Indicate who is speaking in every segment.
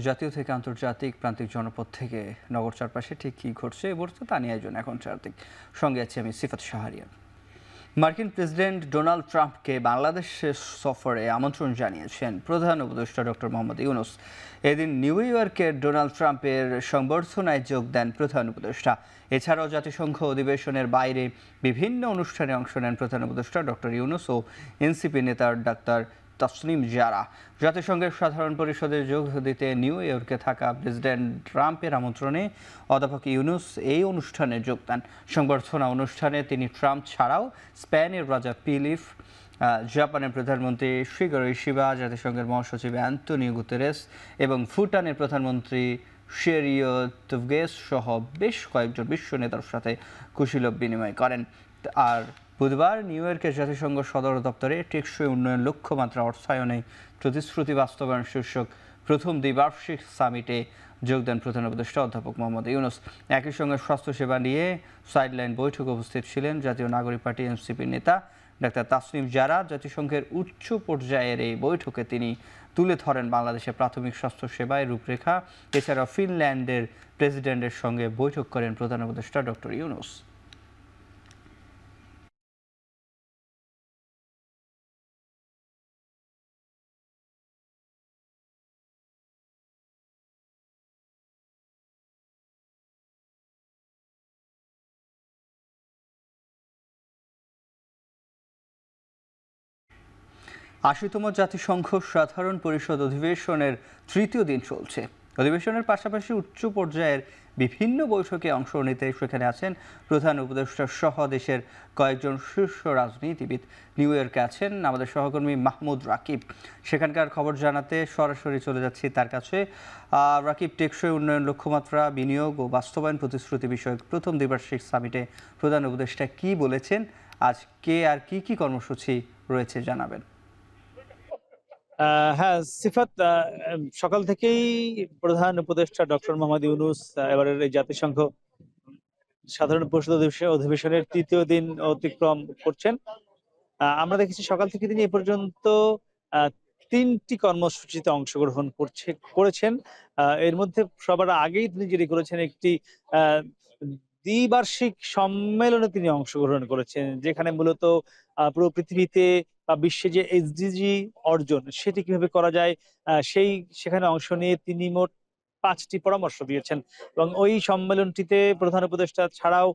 Speaker 1: জাতীয় থেকে আন্তর্জাতিক প্রান্তিক জনপদ থেকে নগর চারপাশে ঠিক কী ঘটছে এ মুহূর্তে তা নিয়ে আয়োজন এখন চারদিক। সঙ্গে আছি আমি সিফাত শাহরিয়ার। মার্কিন প্রেসিডেন্ট ডোনাল্ড ট্রাম্পকে বাংলাদেশে সফরে আমন্ত্রণ জানিয়েছেন প্রধান উপদেষ্টা ডক্টর মোহাম্মদ ইউনূস। এদিন নিউ ইয়র্কের ডোনাল্ড ট্রাম্পের সংবর্ধনায় যোগ দেন প্রধান উপদেষ্টা। এছাড়াও জাতিসংঘ অধিবেশনের বাইরে বিভিন্ন অনুষ্ঠানে অংশ নেন প্রধান উপদেষ্টা ডক্টর ইউনূস ও এনসিপি নেতার ডাক্তার তসনিম জারা। জাতিসংঘের সাধারণ পরিষদে যোগ দিতে নিউ ইয়র্কে থাকা প্রেসিডেন্ট ট্রাম্পের আমন্ত্রণে অধ্যাপক ইউনূস এই অনুষ্ঠানে যোগ দেন। সংবর্ধনা অনুষ্ঠানে তিনি ট্রাম্প ছাড়াও স্পেনের রাজা ফিলিপ, জাপানের প্রধানমন্ত্রী শিগেরো ইশিবা, জাতিসংঘের মহাসচিব অ্যান্তোনিও গুতেরেস এবং ভুটানের প্রধানমন্ত্রী শেরিও তুভগেস সহ বেশ কয়েকজন বিশ্ব নেতার সাথে কুশীলব বিনিময় করেন। আর বুধবার নিউ ইয়র্কের জাতিসংঘ সদর দপ্তরে টেকসই উন্নয়ন লক্ষ্যমাত্রা অর্থায়নে প্রতিশ্রুতি বাস্তবায়ন শীর্ষক প্রথম দ্বিবার্ষিক সামিটে যোগ দেন প্রধান উপদেষ্টা অধ্যাপক মোহাম্মদ ইউনূস। একই সঙ্গে স্বাস্থ্যসেবা নিয়ে সাইডলাইন বৈঠকে উপস্থিত ছিলেন জাতীয় নাগরিক পার্টি এনসিপির নেতা ডাক্তার তাসনিম জারা। জাতিসংঘের উচ্চ পর্যায়ের এই বৈঠকে তিনি তুলে ধরেন বাংলাদেশের প্রাথমিক স্বাস্থ্যসেবায় রূপরেখা। এছাড়াও ফিনল্যান্ডের প্রেসিডেন্টের সঙ্গে বৈঠক করেন প্রধান উপদেষ্টা ডক্টর ইউনূস। আশিতম জাতিসংঘ সাধারণ পরিষদ অধিবেশনের তৃতীয় দিন চলছে। অধিবেশনের পাশাপাশি উচ্চ পর্যায়ের বিভিন্ন বৈঠকে অংশ নিতে সেখানে আছেন প্রধান উপদেষ্টা সহ দেশের কয়েকজন শীর্ষ রাজনীতিবিদ। নিউ ইয়র্কে আছেন আমাদের সহকর্মী মাহমুদ রাকিব। সেখানকার খবর জানাতে সরাসরি চলে যাচ্ছি তার কাছে। রাকিব, টেকসই উন্নয়ন লক্ষ্যমাত্রা, বিনিয়োগ ও বাস্তবায়ন প্রতিশ্রুতি বিষয়ক প্রথম দ্বিবার্ষিক সামিটে প্রধান উপদেষ্টা কি বলেছেন, আজ কে আর কি কর্মসূচি রয়েছে জানাবেন।
Speaker 2: হ্যাঁ, সিফাত, সকাল থেকেই প্রধান উপদেষ্টা ডক্টর মোহাম্মদ ইউনূস এবারের এই জাতিসংঘ সাধারণ পরিষদ অধিবেশনের তৃতীয় দিন অতিক্রম করছেন। আমরা দেখেছি সকাল থেকে তিনি এ পর্যন্ত আহ, ৩টি কর্মসূচিতে অংশগ্রহণ করেছেন। এর মধ্যে সবার আগেই তিনি যেটি করেছেন, একটি আহ, দ্বিবার্ষিক সম্মেলনে তিনি অংশগ্রহণ করেছেন, যেখানে মূলত পুরো পৃথিবীতে বা বিশ্বে যে এসডিজি অর্জন সেটি কিভাবে করা যায় সেখানে অংশ নিয়ে তিনি মোট 5টি পরামর্শ দিয়েছেন। এবং ওই সম্মেলনটিতে প্রধান উপদেষ্টা ছাড়াও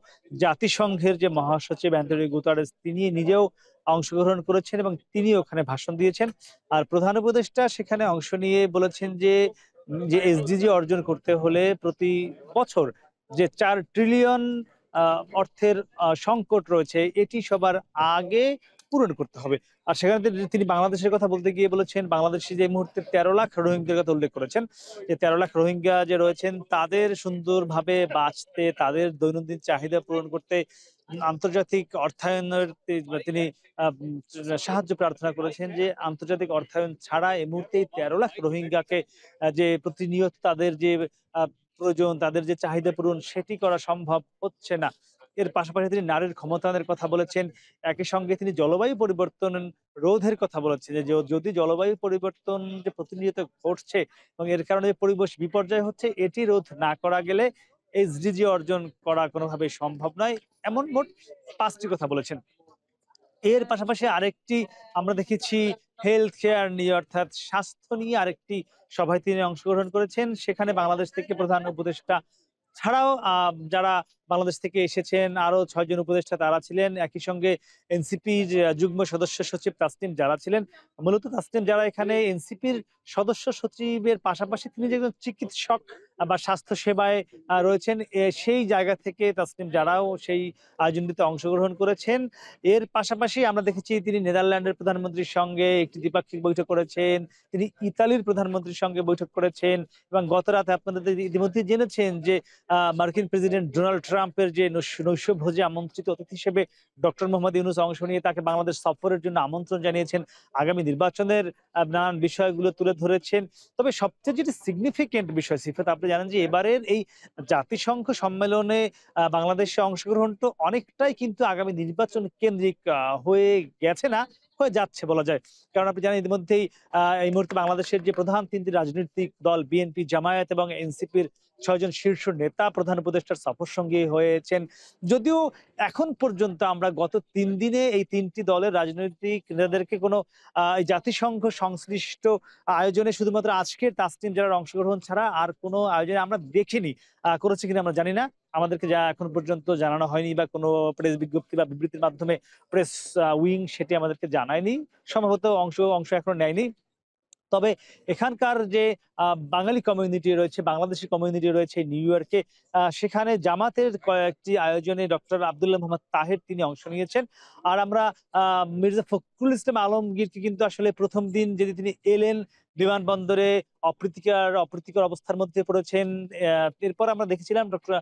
Speaker 2: জাতিসংঘের যে মহাসচিব অ্যান্টোনিও গুতেরেস তিনি নিজেও অংশগ্রহণ করেছেন এবং তিনি ওখানে ভাষণ দিয়েছেন। আর প্রধান উপদেষ্টা সেখানে অংশ নিয়ে বলেছেন যে এসডিজি অর্জন করতে হলে প্রতি বছর যে 4 ট্রিলিয়ন অর্থের সংকট রয়েছে এটি সবার আগে পূরণ করতে হবে। আর সেখানে তিনি বাংলাদেশের কথা বলতে গিয়ে বলেছেন, বাংলাদেশে যে মুহূর্তে 13 লাখ রোহিঙ্গার কথা উল্লেখ করেছেন, যে 13 লাখ রোহিঙ্গা যে রয়েছেন তাদের সুন্দরভাবে বাঁচতে, তাদের দৈনন্দিন চাহিদা পূরণ করতে আন্তর্জাতিক অর্থায়নের তিনি সাহায্য প্রার্থনা করেছেন। যে আন্তর্জাতিক অর্থায়ন ছাড়া এই মুহূর্তে 13 লাখ রোহিঙ্গাকে যে প্রতিনিয়ত তাদের যে প্রয়োজন, তাদের যে চাহিদা পূরণ সেটি করা সম্ভব হচ্ছে না। এর পাশাপাশি তিনি নারীর ক্ষমতায়নের কথা বলেছেন। একই সঙ্গে তিনি জলবায়ু পরিবর্তন রোধের কথা বলেছেন, যে যদি জলবায়ু পরিবর্তন যে প্রতিনিয়ত ঘটছে এবং এর কারণে পরিবেশ বিপর্যয় হচ্ছে, এটি রোধ না করা গেলে এসডিজি অর্জন করা কোনোভাবে সম্ভব নয়। এমন মোট 5টি কথা বলেছেন। এর পাশাপাশি আরেকটি আমরা দেখেছি হেলথ কেয়ার নিয়ে, অর্থাৎ স্বাস্থ্য নিয়ে আরেকটি সভায় তিনি অংশগ্রহণ করেছেন। সেখানে বাংলাদেশ থেকে প্রধান উপদেষ্টা ছাড়াও যারা বাংলাদেশ থেকে এসেছেন আরো 6 জন উপদেষ্টা তারা ছিলেন। একই সঙ্গে এনসিপির যুগ্ম সদস্য সচিব তাসনিম জারা ছিলেন। মূলত তাসনিম জারা এখানে এনসিপির সদস্য সচিবের পাশাপাশি তিনি যে একজন চিকিৎসক বা স্বাস্থ্য সেবায় রয়েছেন, সেই জায়গা থেকে তাসনিম জারাও সেই আয়োজনটিতে অংশগ্রহণ করেছেন। এর পাশাপাশি আমরা দেখেছি তিনি নেদারল্যান্ডের প্রধানমন্ত্রীর সঙ্গে একটি দ্বিপাক্ষিক বৈঠক করেছেন, তিনি ইতালির প্রধানমন্ত্রীর সঙ্গে বৈঠক করেছেন এবং গত রাতে আপনাদের ইতিমধ্যে জেনেছেন যে মার্কিন প্রেসিডেন্ট ডোনাল্ড ট্রাম্পের যে নৈশভোজে আমন্ত্রিত অতিথি হিসেবে ডক্টর মোহাম্মদ ইউনূস অংশ নিয়ে তাকে বাংলাদেশ সফরের জন্য আমন্ত্রণ জানিয়েছেন। আগামী নির্বাচনের নানান বিষয়গুলো তুলে ধরেছেন। তবে সবচেয়ে যেটি সিগনিফিকেন্ট বিষয়, সিফাত, আপনি জানেন যে এবারের এই জাতিসংঘ সম্মেলনে বাংলাদেশে অংশগ্রহণ তো অনেকটাই কিন্তু আগামী নির্বাচন কেন্দ্রিক হয়ে গেছে না, হয়ে যাচ্ছে বলা যায়। কারণ আপনি জানেন ইতিমধ্যেই এই মুহূর্তে বাংলাদেশের যে প্রধান ৩টি রাজনৈতিক দল বিএনপি, জামায়াত এবং এনসিপির ৬ জন শীর্ষ নেতা প্রধান উপদেষ্টার সফরসঙ্গী হয়েছেন। যদিও এখন পর্যন্ত আমরা গত ৩ দিনে এই ৩টি দলের রাজনৈতিক নেতাদেরকে কোনো এই জাতিসংঘ সংশ্লিষ্ট আয়োজনে শুধুমাত্র আজকের তাসনিম জারার অংশগ্রহণ ছাড়া আর কোনো আয়োজনে আমরা দেখিনি। করেছে কিনা আমরা জানি না। আমাদেরকে যা এখন পর্যন্ত জানানো হয়নি বা কোনো প্রেস বিজ্ঞপ্তি বা বিবৃতির মাধ্যমে প্রেস উইং সেটি আমাদেরকে জানায়নি। সম্ভবত অংশ এখনো নেয়নি। তবে এখানকার যে বাঙালি কমিউনিটি রয়েছে, বাংলাদেশি কমিউনিটি রয়েছে নিউ ইয়র্কে, সেখানে জামাতের কয়েকটি আয়োজনে ডক্টর আব্দুল্লাহ মোহাম্মদ তাহের তিনি অংশ নিয়েছেন। আর আমরা মির্জা ফখরুল ইসলাম আলমগীরকে কিন্তু আসলে ১ম দিন যেদিন তিনি এলেন বিমানবন্দরে অপ্রীতিকর অবস্থার মধ্যে পড়েছেন। এরপর আমরা দেখেছিলাম ডক্টর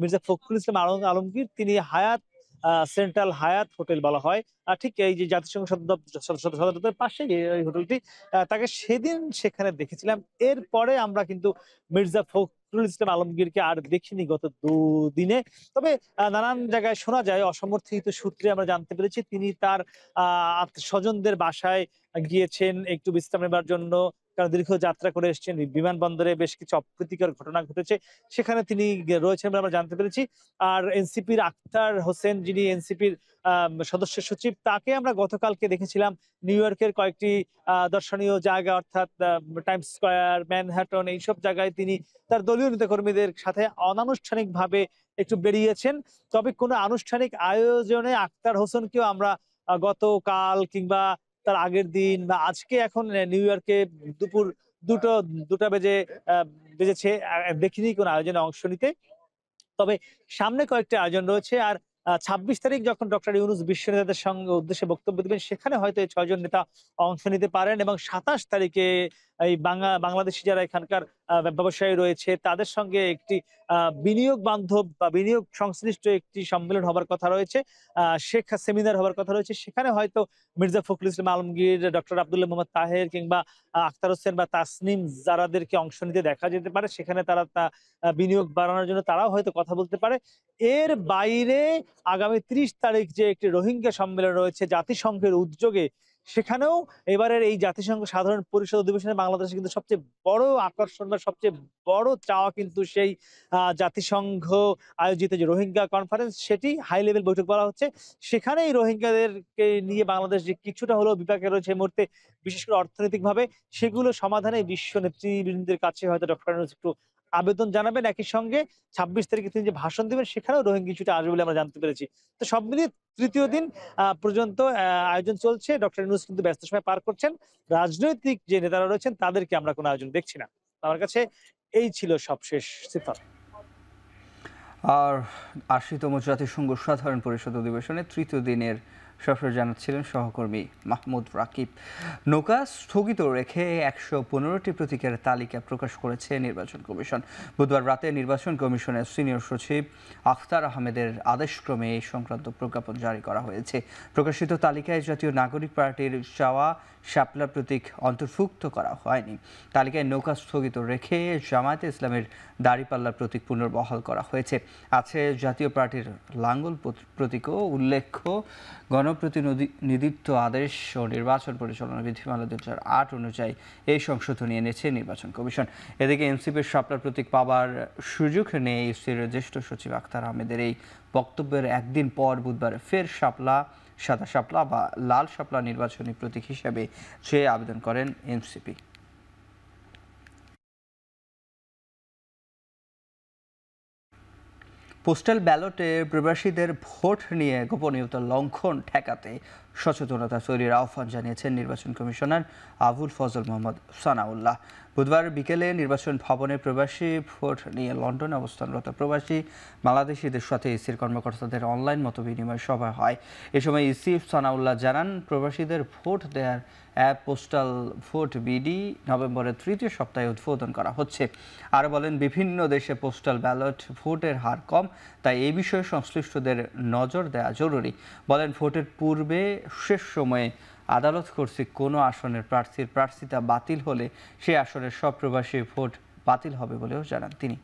Speaker 2: মির্জা ফখরুল ইসলাম আলমগীর তিনি হায়াত সেন্ট্রাল হায়াত হোটেল বলা হয়। ঠিক এই যে জাতিসংঘ সদর দপ্তরের পাশেই এই হোটেলটি। তাকে সেদিন সেখানে দেখেছিলাম। এরপরে আমরা কিন্তু মির্জা ফখরুল ইসলাম আলমগীরকে আর দেখিনি গত ২ দিনে। তবে নানান জায়গায় শোনা যায় অসমর্থিত সূত্রে আমরা জানতে পেরেছি তিনি তার আত্মীয়স্বজনদের বাসায় গিয়েছেন একটু বিশ্রাম নেবার জন্য। কারণ দীর্ঘ যাত্রা করে এসেছেন। বিমানবন্দরে বেশ কিছু অপ্রীতিকর ঘটনা ঘটেছে। সেখানে তিনি রয়েছেন বলে আমরা জানতে পেরেছি। আর এনসিপির আখতার হোসেন যিনি এনসিপির সদস্য সচিব তাকে আমরা গতকালকে দেখেছিলাম নিউ ইয়র্কের কয়েকটি দর্শনীয় জায়গা অর্থাৎ টাইমস স্কয়ার, ম্যানহাটন এইসব জায়গায় তিনি তার দলীয় নেতাকর্মীদের সাথে অনানুষ্ঠানিকভাবে একটু বেরিয়েছেন। তবে কোনো আনুষ্ঠানিক আয়োজনে আখতার হোসেনকেও আমরা গতকাল কিংবা তার আগের দিন বা আজকে এখন নিউ ইয়র্কে দুপুর ২টা বেজেছে দেখিনি কোনো আয়োজনে অংশ নিতে। তবে সামনে কয়েকটি আয়োজন রয়েছে। আর ২৬ তারিখ যখন ডক্টর ইউনূস বিশ্ব নেতাদের সঙ্গে উদ্দেশ্যে বক্তব্য দিবেন সেখানে হয়তো এই ৬ জন নেতা অংশ নিতে পারেন এবং ২৭ তারিখে এই বাংলাদেশী যারা এখানকার ব্যবসায়ী রয়েছে তাদের সঙ্গে একটি বিনিয়োগ বান্ধব বা বিনিয়োগ সংশ্লিষ্ট একটি সম্মেলন হবার কথা রয়েছে। সেমিনার হবার কথা রয়েছে। সেখানে হয়তো মির্জা ফখরুল ইসলাম আলমগীর, ডক্টর আব্দুল্লাহ মোহাম্মদ তাহের কিংবা আখতার হোসেন বা তাসনিম যারাদেরকে অংশ নিতে দেখা যেতে পারে। সেখানে তারা বিনিয়োগ বাড়ানোর জন্য তারাও হয়তো কথা বলতে পারে। এর বাইরে আগামী ৩০ তারিখ যে একটি রোহিঙ্গা সম্মেলন রয়েছে জাতিসংঘের উদ্যোগে, সেখানেও এবারের এই জাতিসংঘ সাধারণ পরিষদ অধিবেশনে বাংলাদেশের কিন্তু সবচেয়ে বড় আকর্ষণ বা সবচেয়ে বড় চাওয়া কিন্তু সেই জাতিসংঘ আয়োজিত যে রোহিঙ্গা কনফারেন্স সেটি হাই লেভেল বৈঠক বলা হচ্ছে। সেখানে এই রোহিঙ্গাদেরকে নিয়ে বাংলাদেশ যে কিছুটা হলেও বিপাকে রয়েছে এই মুহূর্তে, বিশেষ করে অর্থনৈতিকভাবে, সেগুলো সমাধানে বিশ্ব নেতৃবৃন্দের কাছে হয়তো ডক্টর ইউনূস একটু আবেদন জানাবেন। একই সঙ্গে ২৬ তারিখে তিনি যে ভাষণ দিবেন সেখানেও রোহিঙ্গা ইস্যুটা আসবে বলে আমরা জানতে পেরেছি। তো সব মিলিয়ে ৩য় দিন পর্যন্ত আয়োজন চলছে। ডক্টর ইউনূস কিন্তু ব্যস্ত সময় পার করছেন। রাজনৈতিক যে নেতারা রয়েছেন তাদেরকে আমরা কোনো আয়োজন দেখছি না। আমার কাছে এই ছিল সবশেষ সিফাত।
Speaker 1: আর ৮০তম জাতিসংঘ সাধারণ পরিষদ অধিবেশনে ৩য় দিনের সফর জানাচ্ছিলেন সহকর্মী মাহমুদ রাকিব। নৌকা স্থগিত রেখে ১১৫টি প্রতীকের তালিকা প্রকাশ করেছে নির্বাচন কমিশন। বুধবার রাতে নির্বাচন কমিশনের সিনিয়র সচিব আখতার আহমেদের আদেশক্রমে এই সংক্রান্ত প্রজ্ঞাপন জারি করা হয়েছে। প্রকাশিত তালিকায় জাতীয় নাগরিক পার্টির চাওয়া শাপলা প্রতীক অন্তর্ভুক্ত করা হয়নি। তালিকায় নৌকা স্থগিত রেখে জামায়াতে ইসলামের দাঁড়িপাল্লা প্রতীক পুনর্বহাল করা হয়েছে। আছে জাতীয় পার্টির লাঙ্গল প্রতীকও উল্লেখ্য। গণপ্রতিনিধিত্ব আদেশ ও নির্বাচন পরিচালনা বিধিমালা ২০০৮ অনুযায়ী এই সংশোধনী এনেছে নির্বাচন কমিশন। এদিকে এনসিপির শাপলা প্রতীক পাবার সুযোগ নেই ইসির জ্যেষ্ঠ সচিব আখতার আহমেদের এই বক্তব্যের একদিন পর বুধবার ফের সাদা শাপলা বা লাল শাপলা নির্বাচনী প্রতীক হিসেবে চেয়ে আবেদন করেন এনসিপি। পোস্টাল ব্যালটে প্রবাসীদের ভোট নিয়ে গোপনীয়তা লঙ্ঘন ঠেকাতে সচেতনতা তৈরির আহ্বান জানিয়েছেন নির্বাচন কমিশনার আবুল ফজল মোহাম্মদ সানাউল্লাহ। বুধবার বিকেলে নির্বাচন ভবনে প্রবাসী ভোট নিয়ে লন্ডনে অবস্থানরত প্রবাসী বাংলাদেশিদের সাথে ইসির কর্মকর্তাদের অনলাইন মতবিনিময় সভা হয়। এ সময় ইসি সানাউল্লাহ জানান, প্রবাসীদের ভোট দেওয়ার অ্যাপ পোস্টাল ভোট বিডি নভেম্বরের ৩য় সপ্তাহে উদ্বোধন করা হচ্ছে। আর বলেন, বিভিন্ন দেশে পোস্টাল ব্যালট ভোটের হার কম, তাই এই বিষয়ে সংশ্লিষ্টদের নজর দেওয়া জরুরি। বলেন, ভোটের পূর্বে শেষ সময়ে আদালত কর্তৃক কোনো আসনের প্রার্থীর প্রার্থিতা বাতিল হলে সেই আসনের সব প্রবাসী ভোট বাতিল হবে বলেও জানান তিনি।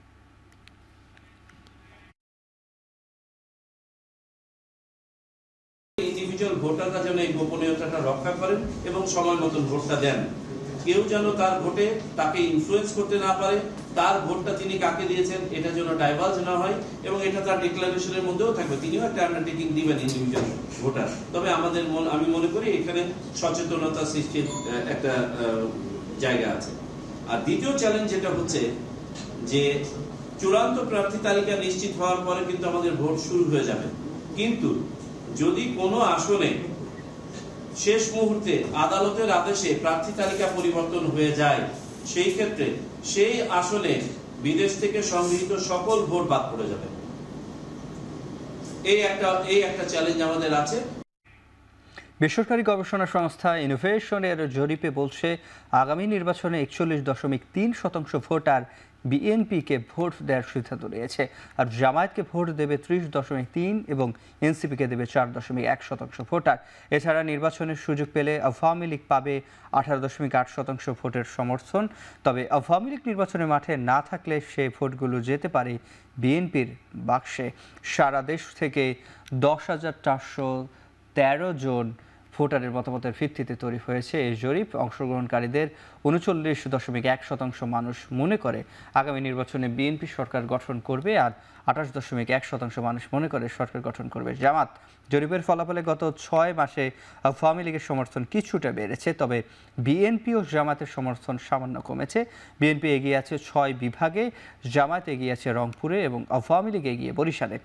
Speaker 3: এই ইন্ডিভিজুয়াল ভোটাররা যেন এই গোপনীয়তাটা রক্ষা করেন এবং সময় মতন ভোটটা দেন। কেউ যেন তার ভোটে তাকে ইনফ্লুয়েন্স করতে না পারে, তার ভোটটা তিনি কাকে দিয়েছেন এটা যেন ডাইভার্জ না হয়, এবং এটা তার ডিক্লারেশনের মধ্যেও থাকবে, তিনিও একটা আন্ডারটেকিং দিবেন ইন্ডিভিজুয়াল ভোটার। তবে আমি মনে করি এখানে সচেতনতা সৃষ্টির একটা জায়গা আছে। আর দ্বিতীয় চ্যালেঞ্জ যেটা হচ্ছে যে চূড়ান্ত প্রার্থী তালিকা নিশ্চিত হওয়ার পরে কিন্তু আমাদের ভোট শুরু হয়ে যাবে, কিন্তু যদি কোনো আসনে শেষ মুহূর্তে আদালতের আদেশে প্রার্থী তালিকা পরিবর্তন হয়ে যায়, সেই ক্ষেত্রে সেই আসনে বিদেশ থেকে সংগৃহীত সকল ভোট বাদ পড়ে যাবে। এই একটা চ্যালেঞ্জ আমাদের আছে।
Speaker 1: বেসরকারি গবেষণা সংস্থা ইনোভেশনের জরিপে বলছে আগামী নির্বাচনে 41.3% ভোটার বিএনপিকে ভোট দেওয়ার সিদ্ধান্ত নিয়েছে, আর জামায়াতকে ভোট দেবে 30.3% এবং এনসিপিকে দেবে 4.1% ভোটার। এছাড়া নির্বাচনের সুযোগ পেলে আওয়ামী লীগ পাবে 18.8% ভোটের সমর্থন। তবে আওয়ামী লীগ নির্বাচনের মাঠে না থাকলে সে ভোটগুলো যেতে পারে বিএনপির বাক্সে। সারা দেশ থেকে 10,413 জন ভোটারের মতামতের ভিত্তিতে তৈরি হয়েছে এই জরিপ। অংশগ্রহণকারীদের 39.1% মানুষ মনে করে আগামী নির্বাচনে বিএনপি সরকার গঠন করবে, আর 28.1% মানুষ মনে করে সরকার গঠন করবে জামাত। জরিপের ফলাফলে গত 6 মাসে আওয়ামী লীগের সমর্থন কিছুটা বেড়েছে, তবে বিএনপি ও জামাতের সমর্থন সামান্য কমেছে। বিএনপি এগিয়ে আছে 6 বিভাগে, জামাত এগিয়ে আছে রংপুরে এবং আওয়ামী লীগ এগিয়ে বরিশালে।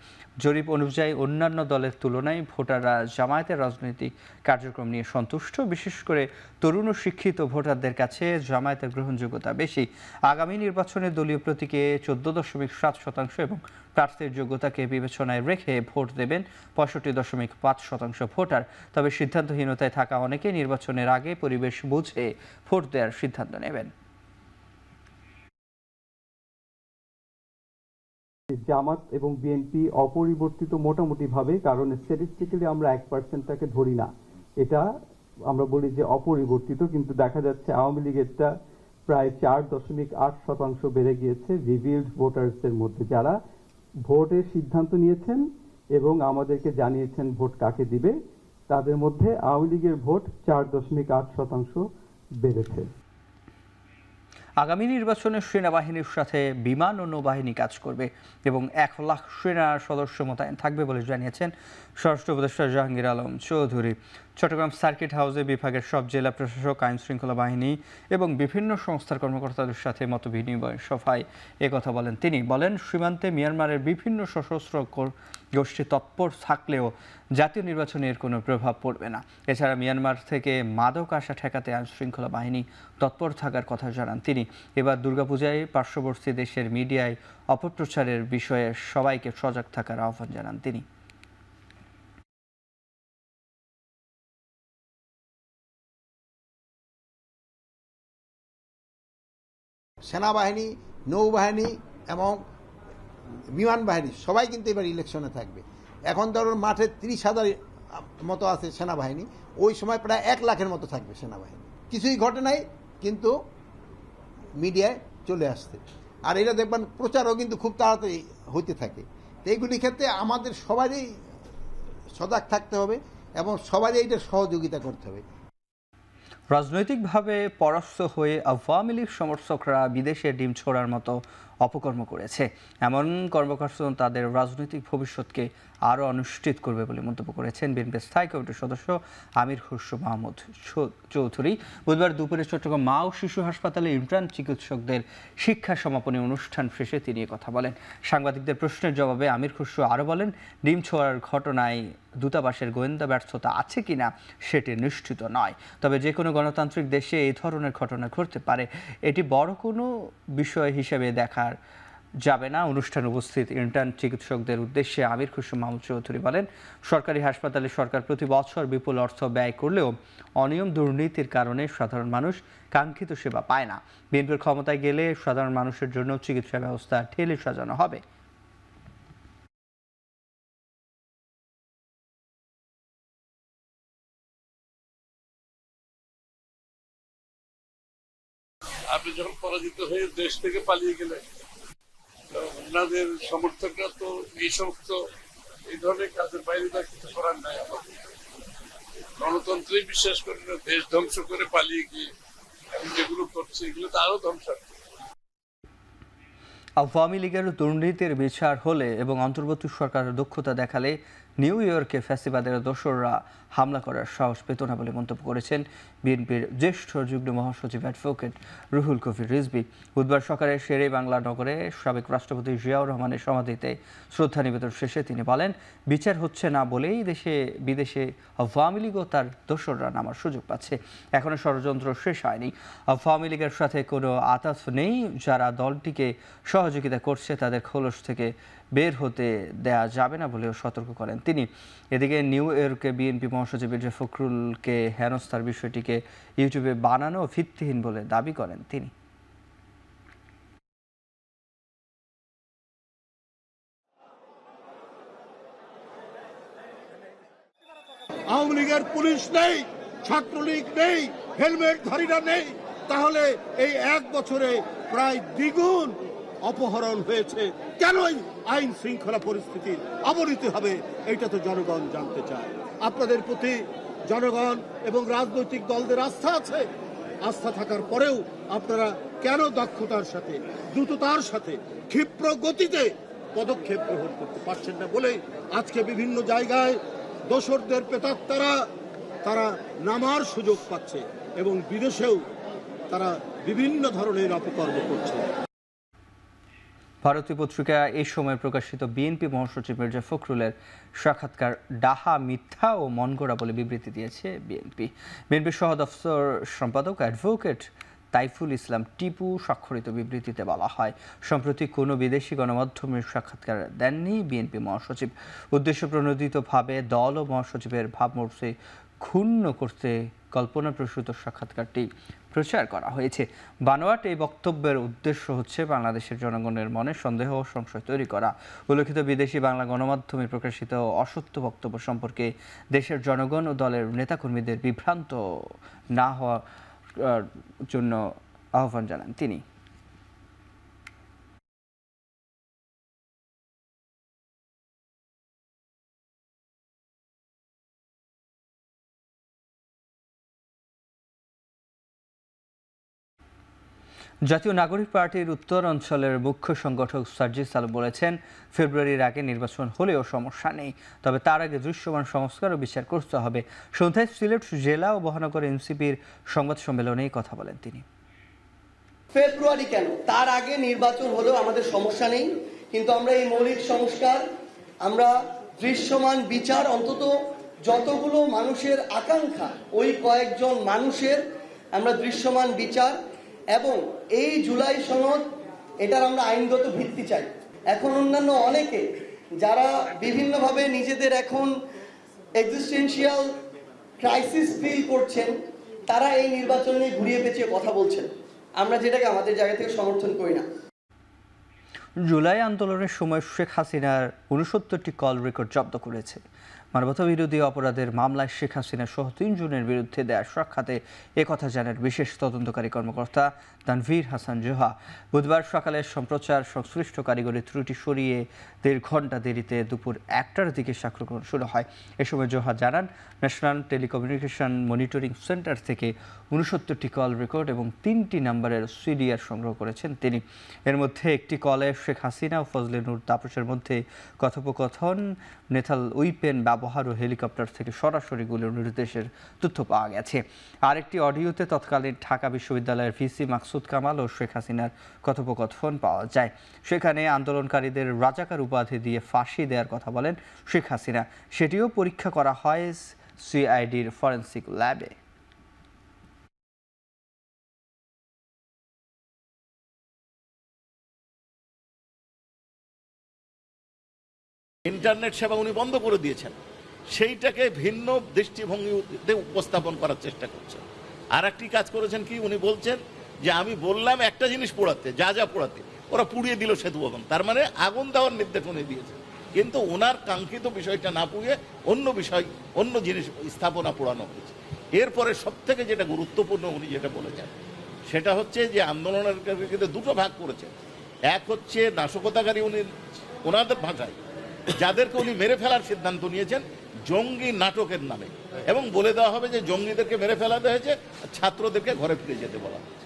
Speaker 1: জরিপ অনুযায়ী অন্যান্য দলের তুলনায় ভোটাররা জামায়াতের রাজনৈতিক কার্যক্রম নিয়ে সন্তুষ্ট। বিশেষ করে তরুণ ও শিক্ষিত ভোটারদের কাছে জামায়াতের গ্রহণযোগ্যতা বেশি। আগামী নির্বাচনে দলীয় প্রতীকে 14.7% এবং প্রার্থীর যোগ্যতাকে বিবেচনায় রেখে ভোট দেবেন 65.5% ভোটার। তবে সিদ্ধান্তহীনতায় থাকা অনেকে নির্বাচনের আগে পরিবেশ বুঝে ভোট দেওয়ার সিদ্ধান্ত নেবেন।
Speaker 4: জামাত এবং বিএনপি অপরিবর্তিত মোটামুটি ভাবে, কারণ স্ট্যাটিস্টিক্যালি আমরা 1%টাকে ধরি না, এটা আমরা বলি যে অপরিবর্তিত, কিন্তু দেখা যাচ্ছে আওয়ামী লীগেরটা প্রায় 4.8% বেড়ে গিয়েছে রিভিলড ভোটার্স এর মধ্যে, যারা ভোটের সিদ্ধান্ত নিয়েছেন এবং আমাদেরকে জানিয়েছেন ভোট কাকে দিবে। তাদের মধ্যে আওয়ামী লীগের ভোট 4.8% বেড়েছে।
Speaker 1: আগামী নির্বাচনে সেনাবাহিনীর সাথে বিমান ও নৌবাহিনী কাজ করবে এবং 1 লাখ সেনা সদস্য মোতায়েন থাকবে বলে জানিয়েছেন স্বরাষ্ট্র উপদেষ্টা জাহাঙ্গীর আলম চৌধুরী। চট্টগ্রাম সার্কিট হাউসে বিভাগের সব জেলা প্রশাসক, আইন শৃঙ্খলা বাহিনী এবং বিভিন্ন সংস্থার কর্মকর্তাদের সাথে মতবিনিময় সভায় একথা বলেন তিনি। বলেন, সীমান্তে মিয়ানমারের বিভিন্ন সশস্ত্র গোষ্ঠী তৎপর থাকলেও জাতীয় নির্বাচনে এর কোনো প্রভাব পড়বে না। এছাড়া মিয়ানমার থেকে মাদক আসা ঠেকাতে আইন শৃঙ্খলা বাহিনী তৎপর থাকার কথা জানান তিনি। এবার দুর্গাপূজায় পার্শ্ববর্তী দেশের মিডিয়ায় অপপ্রচারের বিষয়ে সবাইকে সজাগ থাকার আহ্বান জানান তিনি।
Speaker 5: সেনাবাহিনী, নৌবাহিনী এবং বিমান বাহিনী সবাই কিন্তু এবার ইলেকশনে থাকবে। এখন ধরুন মাঠে 30,000 মতো আছে সেনাবাহিনী, ওই সময় প্রায় 1 লাখের মতো থাকবে সেনাবাহিনী। কিছুই ঘটে নাই, কিন্তু মিডিয়ায় চলে আসছে। আর এটা দেখবেন প্রচারও কিন্তু খুব তাড়াতাড়ি হইতে থাকে। তো এইগুলির ক্ষেত্রে আমাদের সবারই সজাগ থাকতে হবে এবং সবারই এইটা সহযোগিতা করতে হবে।
Speaker 1: রাজনৈতিকভাবে পরাস্ত হয়ে আওয়ামী লীগ সমর্থকরা বিদেশে ডিম ছোড়ার মতো অপকর্ম করেছে। এমন কর্মকাণ্ড তাদের রাজনৈতিক ভবিষ্যৎকে আরও অনিশ্চিত করবে বলে মন্তব্য করেছেন বিএনপির স্থায়ী কমিটির সদস্য আমির খুসরো মাহমুদ চৌধুরী। বুধবার দুপুরে চট্টগ্রাম মা ও শিশু হাসপাতালে ইন্টার্ন চিকিৎসকদের শিক্ষা সমাপনী অনুষ্ঠান শেষে তিনি কথা বলেন। সাংবাদিকদের প্রশ্নের জবাবে আমির খুসরো আরও বলেন, ডিম ছোঁড়ার ঘটনায় দূতাবাসের গোয়েন্দা ব্যর্থতা আছে কিনা সেটি নিশ্চিত নয়, তবে যে কোনো গণতান্ত্রিক দেশে এই ধরনের ঘটনা ঘটতে পারে, এটি বড় কোনো বিষয় হিসেবে দেখা যাবে না। অনুষ্ঠানে উপস্থিত ইন্টার্ন চিকিৎসকদের উদ্দেশ্যে আমির খুসরো মাহমুদ চৌধুরী বলেন, সরকারি হাসপাতালে সরকার প্রতি বছর বিপুল অর্থ ব্যয় করলেও অনিয়ম দুর্নীতির কারণে সাধারণ মানুষ কাঙ্ক্ষিত সেবা পায় না। বিএনপির ক্ষমতায় গেলে সাধারণ মানুষের জন্য চিকিৎসা ব্যবস্থা ঢেলে সাজানো হবে।
Speaker 6: আপনি যখন পরাজিত হয়ে দেশ থেকে পালিয়ে গেলেন, ওনাদের সমর্থকরা তো এই সমস্ত এই ধরনের কাজের বাইরে কিছু করার নাই। গণতন্ত্রেই বিশ্বাস করি না, দেশ ধ্বংস করে পালিয়ে গিয়ে এখন যেগুলো করছে এগুলো তো আরো ধ্বংসাত্মক।
Speaker 1: আওয়ামী লীগের দুর্নীতির বিচার হলে এবং অন্তর্বর্তী সরকারের দক্ষতা দেখালে নিউ ইয়র্কে ফ্যাসিবাদের দোসররা হামলা করার সাহস পেত না বলে মন্তব্য করেছেন বিএনপির জ্যেষ্ঠ যুগ্ম মহাসচিব অ্যাডভোকেট রুহুল কবির রিজভী। বুধবার সকালে শেরে বাংলা নগরে সাবেক রাষ্ট্রপতি জিয়াউর রহমানের সমাধিতে শ্রদ্ধা নিবেদন শেষে তিনি বলেন, বিচার হচ্ছে না বলেই দেশে বিদেশে আওয়ামী লীগ ও তার দোসররা নামার সুযোগ পাচ্ছে। এখনো ষড়যন্ত্র শেষ হয়নি। আওয়ামী লীগের সাথে কোনো আতাত নেই। যারা দলটিকে সহযোগিতা করছে তাদের খোলস থেকে বের হতে দেয়া যাবে না বলেও সতর্ক করেন তিনি। এদিকে নিউ ইয়র্কে বিএনপি মহাসচিব মির্জা ফখরুলকে হেনস্থার বিষয়টিকে ইউটিউবে বানানো ভিত্তিহীন বলে দাবি করেন তিনি।
Speaker 7: আওয়ামী লীগের পুলিশ নেই, ছাত্রলীগ নেই, হেলমেটধারীরা নেই, তাহলে এই 1 বছরে প্রায় দ্বিগুণ অপহরণ হয়েছে। কেনই আইন শৃঙ্খলা পরিস্থিতির অবনতি হবে এটা তো জনগণ জানতে চায়। আপনাদের প্রতি জনগণ এবং রাজনৈতিক দলদের আস্থা আছে। আস্থা থাকার পরেও আপনারা কেন দক্ষতার সাথে, দ্রুততার সাথে, ক্ষিপ্র গতিতে পদক্ষেপ গ্রহণ করতে পারছেন না বলে আজকে বিভিন্ন জায়গায় দোসরদের প্রেতাত্মারা তারা নামার সুযোগ পাচ্ছে এবং বিদেশেও তারা বিভিন্ন ধরনের অপকর্ম করছে।
Speaker 1: ভারতীয় পত্রিকা এই সময় প্রকাশিত বিএনপি মহাসচিব মির্জা ফখরুলের সাক্ষাৎকার ডাহা, মিথ্যা ও মনগড়া বলে বিবৃতি দিয়েছে বিএনপির সহ দফতর সম্পাদক অ্যাডভোকেট তাইফুল ইসলাম টিপু স্বাক্ষরিত বিবৃতিতে বলা হয়, সম্প্রতি কোনো বিদেশি গণমাধ্যমের সাক্ষাৎকার দেননি বিএনপি মহাসচিব। উদ্দেশ্যপ্রণোদিতভাবে দল ও মহাসচিবের ভাবমূর্তি ক্ষুণ্ণ করতে কল্পনাপ্রসূত সাক্ষাৎকারটি প্রচার করা হয়েছে। বানোয়াট এই বক্তব্যের উদ্দেশ্য হচ্ছে বাংলাদেশের জনগণের মনে সন্দেহ ও সংশয় তৈরি করা। উল্লেখিত বিদেশি বাংলা গণমাধ্যমে প্রকাশিত অসত্য বক্তব্য সম্পর্কে দেশের জনগণ ও দলের নেতাকর্মীদের বিভ্রান্ত না হওয়ার জন্য আহ্বান জানান তিনি। জাতীয় নাগরিক পার্টির উত্তর অঞ্চলের মুখ্য সংগঠক সার্জিস আলম বলেছেন, ফেব্রুয়ারির আগে নির্বাচন হলেও সমস্যা নেই, তবে তার আগে দৃশ্যমান সংস্কার ও বিচার করতে হবে। সন্ধ্যায় সিলেট জেলা ও মহানগর এনসিপির সংবাদ সম্মেলনে কথা বলেন তিনি।
Speaker 8: ফেব্রুয়ারি কেন, তার আগে নির্বাচন হলেও আমাদের সমস্যা নেই, কিন্তু আমরা এই মৌলিক সংস্কার, আমরা দৃশ্যমান বিচার, অন্তত যতগুলো মানুষের আকাঙ্ক্ষা ওই কয়েকজন মানুষের আমরা দৃশ্যমান বিচার এবং এই জুলাই সনদ, এটার আমরা আইনগত ভিত্তি চাই। এখন অন্যান্য অনেকে যারা বিভিন্নভাবে নিজেদের এখন এক্সিস্টেন্সিয়াল ক্রাইসিস ফিল করছেন, তারা এই নির্বাচন নিয়ে ঘুরিয়ে পেঁচিয়ে কথা বলছেন, আমরা যেটাকে আমাদের জায়গা থেকে সমর্থন করি না।
Speaker 1: জুলাই আন্দোলনের সময় শেখ হাসিনার 69টি কল রেকর্ড জব্দ করেছে। মানবতাবিরোধী অপরাধের মামলায় শেখ হাসিনা সহ 3 জনের বিরুদ্ধে দেয়া সাক্ষাতে একথা জানান বিশেষ তদন্তকারী কর্মকর্তা তানভীর হাসান জোহা। বুধবার সকালে সম্প্রচার সংশ্লিষ্ট কারিগরি ত্রুটি সরিয়ে 1.5 ঘন্টা দেরিতে দুপুর 1টার দিকে সাক্ষ্য গ্রহণ শুরু হয়। এ সময় জোহা জানান, ন্যাশনাল টেলিকমিউনিকেশন মনিটরিং সেন্টার থেকে 69টি কল রেকর্ড এবং 3টি নাম্বারের সিডিআর সংগ্রহ করেছেন তিনি। এর মধ্যে একটি কলে শেখ হাসিনা ও ফজলে নূর তাপসের মধ্যে কথোপকথন, নেথাল উইপেন ব্যবহার ও হেলিকপ্টার থেকে সরাসরি গুলির নির্দেশের তথ্য পাওয়া গেছে। আরেকটি অডিওতে তৎকালীন ঢাকা বিশ্ববিদ্যালয়ের ভিসি মাকসুদ কামাল ও শেখ হাসিনার কথোপকথন পাওয়া যায়। সেখানে আন্দোলনকারীদের রাজাকার উপাধি দিয়ে ফাঁসি দেওয়ার কথা বলেন শেখ হাসিনা। সেটিও পরীক্ষা করা হয় সিআইডির ফরেনসিক ল্যাবে।
Speaker 9: ইন্টারনেট সেবা উনি বন্ধ করে দিয়েছেন, সেইটাকে ভিন্ন দৃষ্টিভঙ্গিতে উপস্থাপন করার চেষ্টা করছেন। আর একটি কাজ করেছেন কি, উনি বলছেন যে আমি বললাম একটা জিনিস পোড়াতে, যা যা পোড়াতে, ওরা পুড়িয়ে দিল সেতু ভবন, তার মানে আগুন দেওয়ার নির্দেশ উনি দিয়েছেন। কিন্তু ওনার কাঙ্ক্ষিত বিষয়টা না পুড়িয়ে অন্য বিষয়, অন্য জিনিস স্থাপনা পোড়ানো হয়েছে। এরপরে সব থেকে যেটা গুরুত্বপূর্ণ উনি যেটা বলেছেন সেটা হচ্ছে যে আন্দোলনের ক্ষেত্রে 2টো ভাগ করেছেন। এক হচ্ছে নাশকতাকারী, উনি ওনাদের ভাষায় যাদেরকে উনি মেরে ফেলার সিদ্ধান্ত নিয়েছেন, জঙ্গি নাটকের নামে, এবং বলে দেওয়া হবে যে জঙ্গিদেরকে মেরে ফেলাতে হয়েছে, ছাত্রদেরকে ঘরে ফিরে যেতে বলা হয়েছে।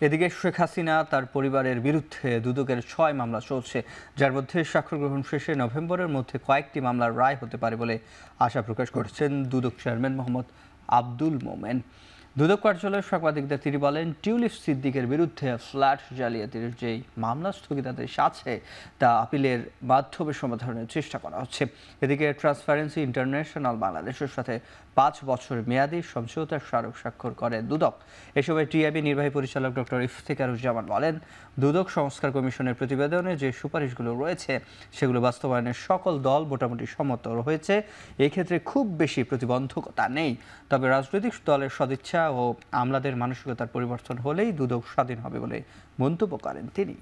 Speaker 1: এদিকে শেখ হাসিনা তার পরিবারের বিরুদ্ধে দুদকের 6 মামলা চলছে, যার মধ্যে স্বাক্ষর গ্রহণ শেষে নভেম্বরের মধ্যে কয়েকটি মামলার রায় হতে পারে বলে আশা প্রকাশ করেছেন দুদক চেয়ারম্যান মোহাম্মদ আব্দুল মোমেন। দুদক কার্যালয়ের সাংবাদিকদের তিনি বলেন, টিউলিপ সিদ্দিকের বিরুদ্ধে ফ্ল্যাট জালিয়াতির যেই মামলা স্থগিতাদেশ আছে তা আপিলের মাধ্যমে সমাধানের চেষ্টা করা হচ্ছে। এদিকে ট্রান্সপারেন্সি ইন্টারন্যাশনাল বাংলাদেশের সাথে 5 বছর মেয়াদী সমঝোতার স্মারক স্বাক্ষর করে দুদক। এ সময় টিআইবি নির্বাহী পরিচালক ডক্টর ইফতেখারুজ্জামান বলেন, দুদক সংস্কার কমিশনের প্রতিবেদনে যে সুপারিশগুলো রয়েছে সেগুলো বাস্তবায়নের সকল দল মোটামুটি সম্মত হয়েছে। এই ক্ষেত্রে খুব বেশি প্রতিবন্ধকতা নেই, তবে রাজনৈতিক দলের সদিচ্ছা ও আমলাদের মানসিকতার পরিবর্তন হলেই দুদক স্বাধীন হবে বলে মন্তব্য করেন তিনি।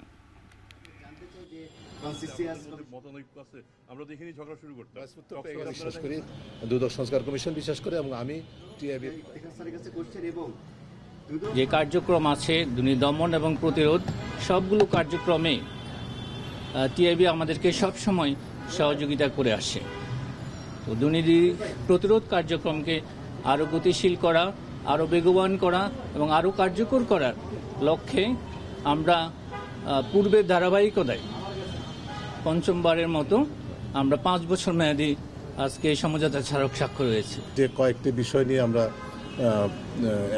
Speaker 10: দুদক সংস্কার কমিশন বিশ্বাস করে এবং আমি
Speaker 11: যে কার্যক্রম আছে দুর্নীতি দমন এবং প্রতিরোধ সবগুলো কার্যক্রমে টিআইবি আমাদেরকে সবসময় সহযোগিতা করে আসে। তো দুর্নীতি প্রতিরোধ কার্যক্রমকে আরও গতিশীল করা, আরও বেগবান করা এবং আরও কার্যকর করার লক্ষ্যে আমরা পূর্বের ধারাবাহিকতায় পঞ্চমবারের মতো আমরা 5 বছর মেয়াদী আজকে সমঝোতা স্মারক স্বাক্ষর হয়েছে।
Speaker 10: যে কয়েকটি বিষয় নিয়ে আমরা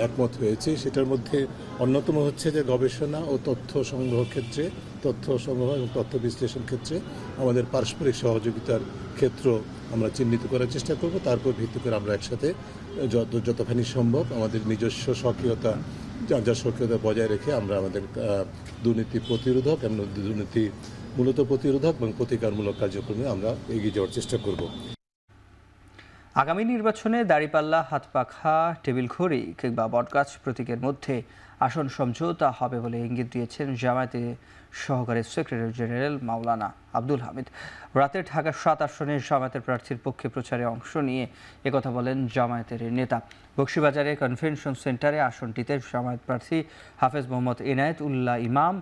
Speaker 10: একমত হয়েছি, সেটার মধ্যে অন্যতম হচ্ছে যে গবেষণা ও তথ্য সংগ্রহ ক্ষেত্রে, তথ্য সংগ্রহ এবং তথ্য বিশ্লেষণ ক্ষেত্রে আমাদের পারস্পরিক সহযোগিতার ক্ষেত্র আমরা চিহ্নিত করার চেষ্টা করব। তারপর ভিত্তি করে আমরা একসাথে যতখানি সম্ভব আমাদের নিজস্ব সক্রিয়তা সক্রিয়তা বজায় রেখে আমরা আমাদের দুর্নীতি প্রতিরোধক এবং দুর্নীতি মূলত প্রতিরোধক এবং প্রতিকারমূলক কার্যক্রমে আমরা এগিয়ে যাওয়ার চেষ্টা করব।
Speaker 1: আগামী নির্বাচনে দাঁড়িপাল্লা, হাতপাখা, টেবিল ঘড়ি কিংবা বটগাছ প্রতীকের মধ্যে আসন সমঝোতা হবে বলে ইঙ্গিত দিয়েছেন জামায়াতে সহকারী সেক্রেটারি জেনারেল মাওলানা আব্দুল হামিদ। রাতে ঢাকা 7 আসনের জামায়াতের প্রার্থীর পক্ষে প্রচারে অংশ নিয়ে একথা বলেন জামায়াতের নেতা। বকশীবাজারে কনভেনশন সেন্টারে আসনটিতে জামায়াত প্রার্থী হাফেজ মোহাম্মদ ইনায়েত উল্লাহ ইমাম,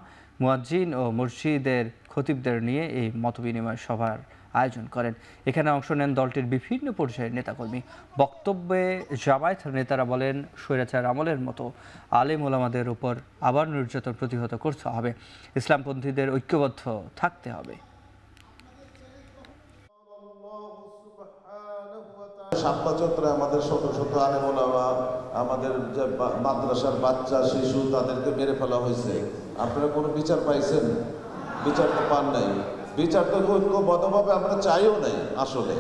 Speaker 1: মুয়াজ্জিন ও মসজিদের খতিবদের নিয়ে এই মতবিনিময় সভার আয়োজন করেন। এখানে অংশ নেন দলটির বিভিন্ন পর্যায়ের নেতাকর্মী। বক্তব্যে জামায়াত নেতারা বলেন, স্বৈরাচার আমলের মতো আলেম ওলামাদের উপর আবার নির্যাতন প্রতিহত করতে হবে, ইসলামপন্থীদের ঐক্যবদ্ধ থাকতে হবে।
Speaker 12: শাপলা চত্বরে আমাদের শত শত আলেম ওলামা, আমাদের যে মাদ্রাসার বাচ্চা শিশু, তাদেরকে মেরে ফেলা হয়েছে। আপনারা কোনো বিচার পাইছেন? বিচার তো পান নাই। বিচার তো ঐক্যবদ্ধভাবে আমরা চাইও নাই আসলে,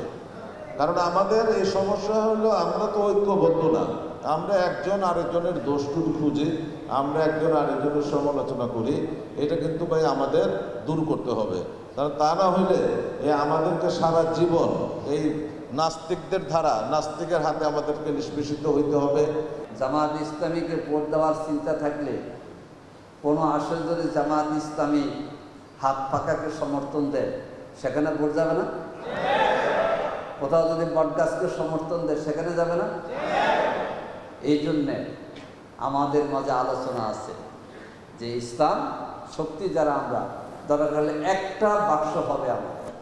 Speaker 12: কারণ আমাদের এই সমস্যা হলো আমরা তো ঐক্যবদ্ধ না। আমরা একজন আরেকজনের দোষ খুঁজি, আমরা একজন আরেকজনের সমালোচনা করি। এটা কিন্তু ভাই আমাদের দূর করতে হবে, কারণ তা না হইলে আমাদেরকে সারা জীবন এই নাস্তিকদের ধারা, নাস্তিকের হাতে আমাদেরকে নিষ্পেষিত হইতে হবে।
Speaker 13: জামাত ইসলামীকে ভোট দেওয়ার চিন্তা থাকলে কোনো আসলে যদি জামাত ইসলামী হাত পাকাকে সমর্থন দেয় সেখানে ভোট যাবে না? কোথাও যদি বটগাছকে সমর্থন দেয় সেখানে যাবে না? এই জন্যে আমাদের মাঝে আলোচনা আছে যে ইসলাম শক্তি যারা আমরা দরকার হলে একটা বাক্স হবে আমাদের।